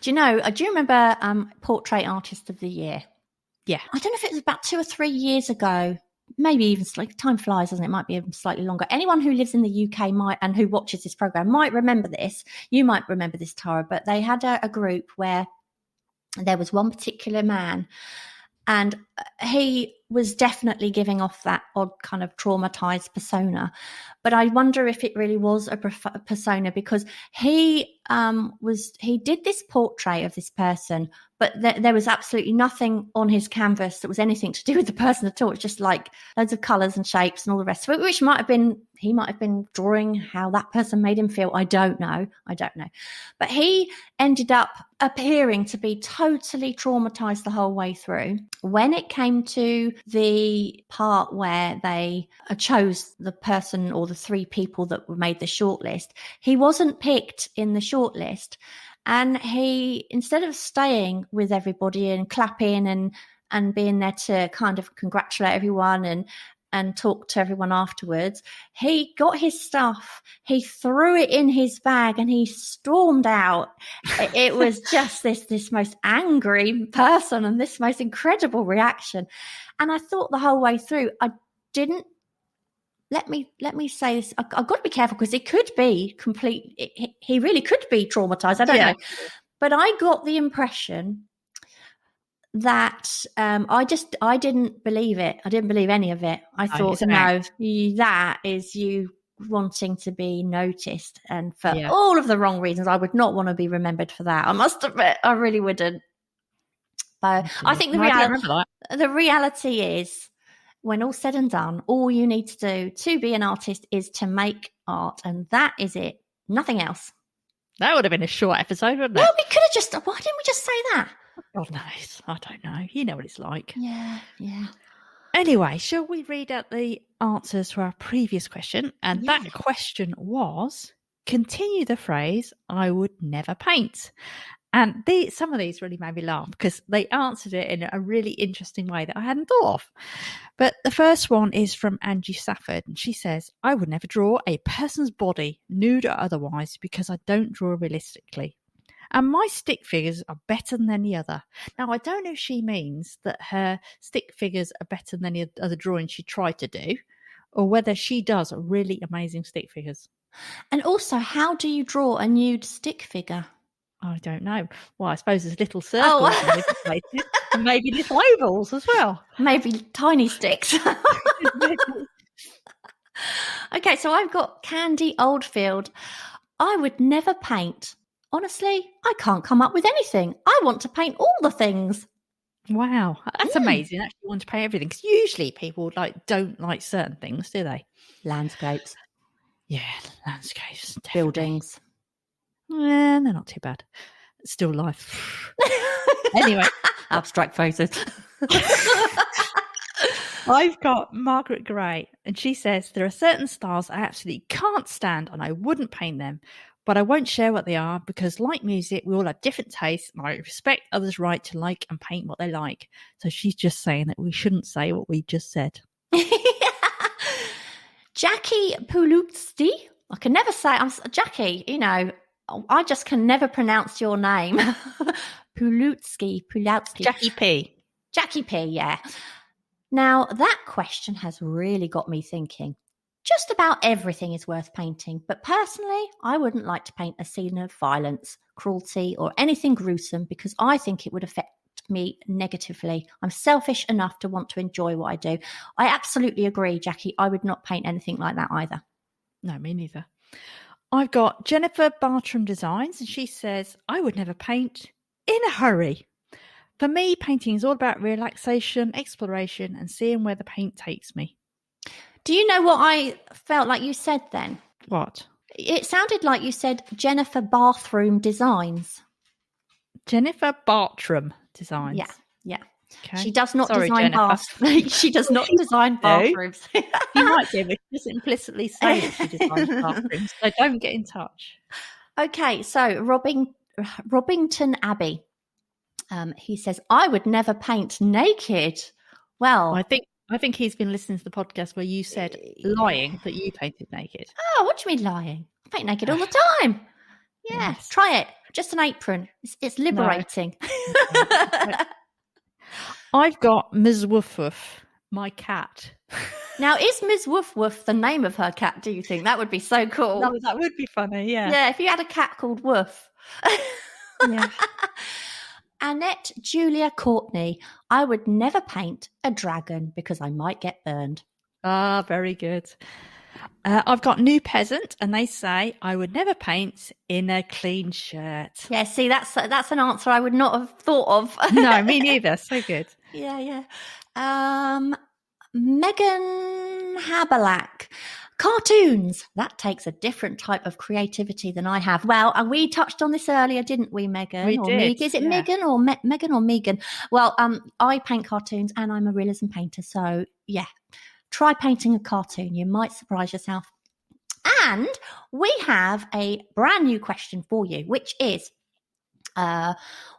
Do you remember Portrait Artist of the Year? Yeah. I don't know if it was about 2 or 3 years ago. Maybe even time flies, doesn't it? It might be slightly longer. Anyone who lives in the UK and who watches this program might remember this. You might remember this, Tara, but they had a group where there was one particular man, and he was definitely giving off that odd kind of traumatized persona. But I wonder if it really was a persona, because he did this portrait of this person, but there was absolutely nothing on his canvas that was anything to do with the person at all. It's just like loads of colours and shapes and all the rest of it, which he might have been drawing how that person made him feel. I don't know. But he ended up appearing to be totally traumatized the whole way through. When it came to the part where they chose the person or the 3 people that were made the shortlist, he wasn't picked in the shortlist. And he, instead of staying with everybody and clapping and being there to kind of congratulate everyone and talk to everyone afterwards, he got his stuff, he threw it in his bag and he stormed out. It was just this most angry person and this most incredible reaction. And I thought the whole way through, I didn't, let me say this, I've got to be careful because it could be he really could be traumatized. I don't know. But I got the impression that I didn't believe it. I didn't believe any of it. I thought, no, that is you wanting to be noticed, and for all of the wrong reasons. I would not want to be remembered for that. I must admit, I really wouldn't. But I think the reality is, when all's said and done, all you need to do to be an artist is to make art, and that is it. Nothing else. That would have been a short episode, wouldn't it? Well, we could have just... Why didn't we just say that? God knows. I don't know. You know what it's like. Yeah. Anyway, shall we read out the answers to our previous question? And that question was, continue the phrase, I would never paint. And some of these really made me laugh because they answered it in a really interesting way that I hadn't thought of. But the first one is from Angie Safford. And she says, I would never draw a person's body, nude or otherwise, because I don't draw realistically. And my stick figures are better than any other. Now, I don't know if she means that her stick figures are better than any other drawings she tried to do, or whether she does really amazing stick figures. And also, how do you draw a nude stick figure? I don't know. Well, I suppose there's little circles and maybe little ovals as well. Maybe tiny sticks. Okay, so I've got Candy Oldfield. I would never paint. Honestly, I can't come up with anything. I want to paint all the things. Wow, that's amazing. Actually, want to paint everything because usually people don't like certain things, do they? Landscapes. Yeah, landscapes, definitely. Buildings. Yeah, they're not too bad. Still life. Anyway, abstract photos. I've got Margaret Gray, and she says there are certain styles I absolutely can't stand, and I wouldn't paint them. But I won't share what they are because, like music, we all have different tastes, and I respect others' right to like and paint what they like. So she's just saying that we shouldn't say what we just said. Jackie Pulutski. I can never say. Jackie, I just can never pronounce your name. Pulutski. Jackie P. Jackie P, yeah. Now, that question has really got me thinking. Just about everything is worth painting, but personally, I wouldn't like to paint a scene of violence, cruelty, or anything gruesome because I think it would affect me negatively. I'm selfish enough to want to enjoy what I do. I absolutely agree, Jackie. I would not paint anything like that either. No, me neither. I've got Jennifer Bartram Designs, and she says, I would never paint in a hurry. For me, painting is all about relaxation, exploration, and seeing where the paint takes me. Do you know what I felt like you said then? What? It sounded like you said Jennifer Bathroom Designs. Jennifer Bartram Designs. Yeah. Okay. She does not design bathrooms. She does not design bathrooms. You might do, but she doesn't implicitly say that she designs bathrooms. So don't get in touch. Okay, so Robbington Abbey. He says, I would never paint naked. Well, I think he's been listening to the podcast where you said lying that you painted naked. Oh, what do you mean lying? I paint naked all the time. Yes. Try it. Just an apron. It's liberating. No. I've got Ms. Woof Woof, my cat. Now, is Ms. Woof Woof the name of her cat, do you think? That would be so cool. No, that would be funny, yeah. Yeah, if you had a cat called Woof. Yeah. Annette Julia Courtney. I would never paint a dragon because I might get burned. Ah, very good. I've got New Peasant, and they say I would never paint in a clean shirt. Yeah, see, that's an answer I would not have thought of. No, me neither. So good. Yeah. Megan Haberlack. Cartoons. That takes a different type of creativity than I have. Well, we touched on this earlier, didn't we, Megan? We did. Is it Megan or Megan or Megan? Well, I paint cartoons and I'm a realism painter. So, yeah, try painting a cartoon. You might surprise yourself. And we have a brand new question for you, which is,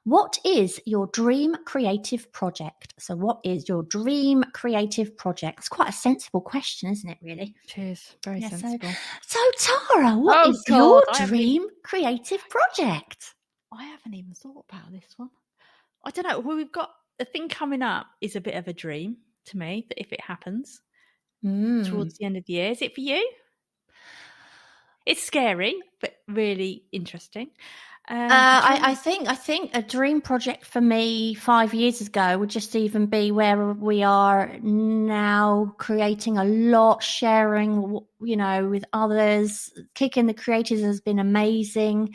what is your dream creative project? So what is your dream creative project? It's quite a sensible question, isn't it, really? It is. Very sensible. So Tara, what is your dream creative project? I haven't even thought about this one. I don't know. Well, we've got a thing coming up is a bit of a dream to me, that if it happens towards the end of the year. Is it for you? It's scary, but really interesting. I think a dream project for me 5 years ago would just even be where we are now, creating a lot, sharing, with others. Kicking the Creators has been amazing.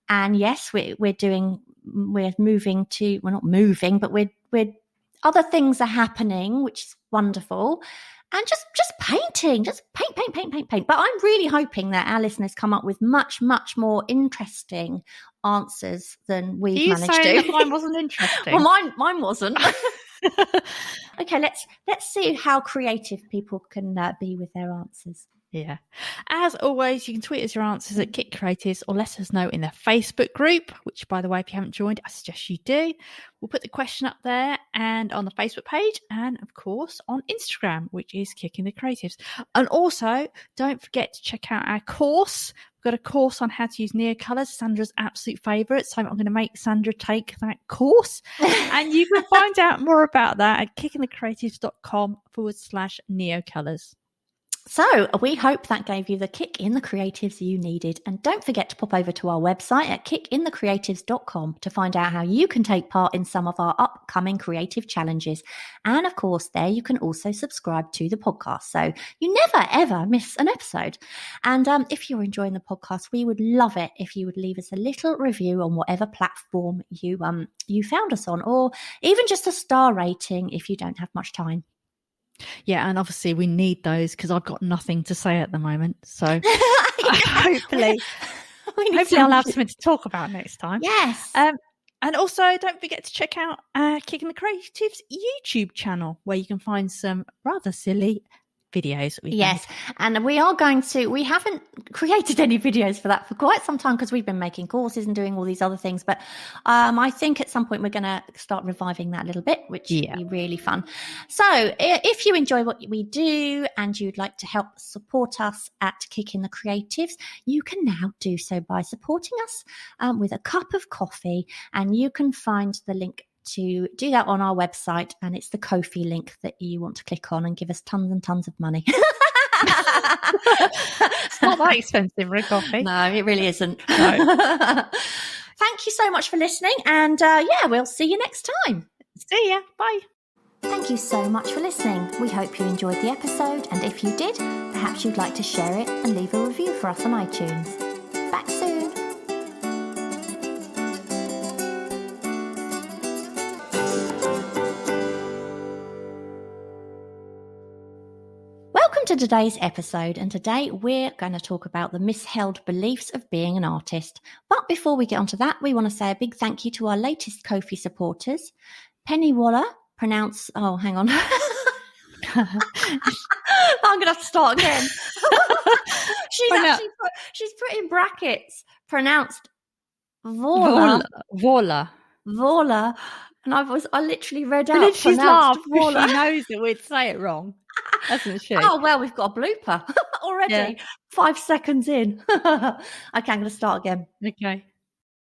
And yes, we're moving to, we're not moving, but we're other things are happening, which is wonderful. And just painting, just paint. But I'm really hoping that our listeners come up with much, much more interesting answers than we've managed to. That mine wasn't interesting? Well, mine wasn't. Okay, let's see how creative people can be with their answers. Yeah. As always, you can tweet us your answers at Kit Creatives or let us know in the Facebook group, which, by the way, if you haven't joined, I suggest you do. We'll put the question up there and on the Facebook page and, of course, on Instagram, which is Kicking the Creatives. And also, don't forget to check out our course. We've got a course on how to use Neocolours, Sandra's absolute favourite. So I'm going to make Sandra take that course. And you can find out more about that at kickingthecreatives.com/Neocolours. So we hope that gave you the kick in the creatives you needed. And don't forget to pop over to our website at kickinthecreatives.com to find out how you can take part in some of our upcoming creative challenges. And of course, there you can also subscribe to the podcast, so you never, ever miss an episode. And if you're enjoying the podcast, we would love it if you would leave us a little review on whatever platform you found us on, or even just a star rating if you don't have much time. Yeah, and obviously we need those because I've got nothing to say at the moment. So hopefully I'll have something to talk about next time. Yes. And also don't forget to check out Kicking the Creatives YouTube channel, where you can find some rather silly videos. Yes, and we haven't created any videos for that for quite some time because we've been making courses and doing all these other things, but I think at some point we're going to start reviving that a little bit, which will be really fun. So if you enjoy what we do and you'd like to help support us at Kicking the Creatives, you can now do so by supporting us with a cup of coffee, and you can find the link to do that on our website, and it's the Ko-fi link that you want to click on and give us tons and tons of money. It's not that expensive for a coffee. No, it really isn't. No. Thank you so much for listening, and we'll see you next time. See ya. Bye. Thank you so much for listening. We hope you enjoyed the episode, and if you did, perhaps you'd like to share it and leave a review for us on iTunes. Back soon. Welcome to today's episode, and today we're going to talk about the misheld beliefs of being an artist. But before we get onto that, we want to say a big thank you to our latest Ko-fi supporters, Penny Waller, hang on. I'm going to have to start again. She's put in brackets, pronounced Vola. Vola. And I literally read out. And she's laughed because she knows that we'd say it wrong, hasn't she? Oh, well, we've got a blooper already. Yeah. 5 seconds in. Okay, I'm going to start again. Okay.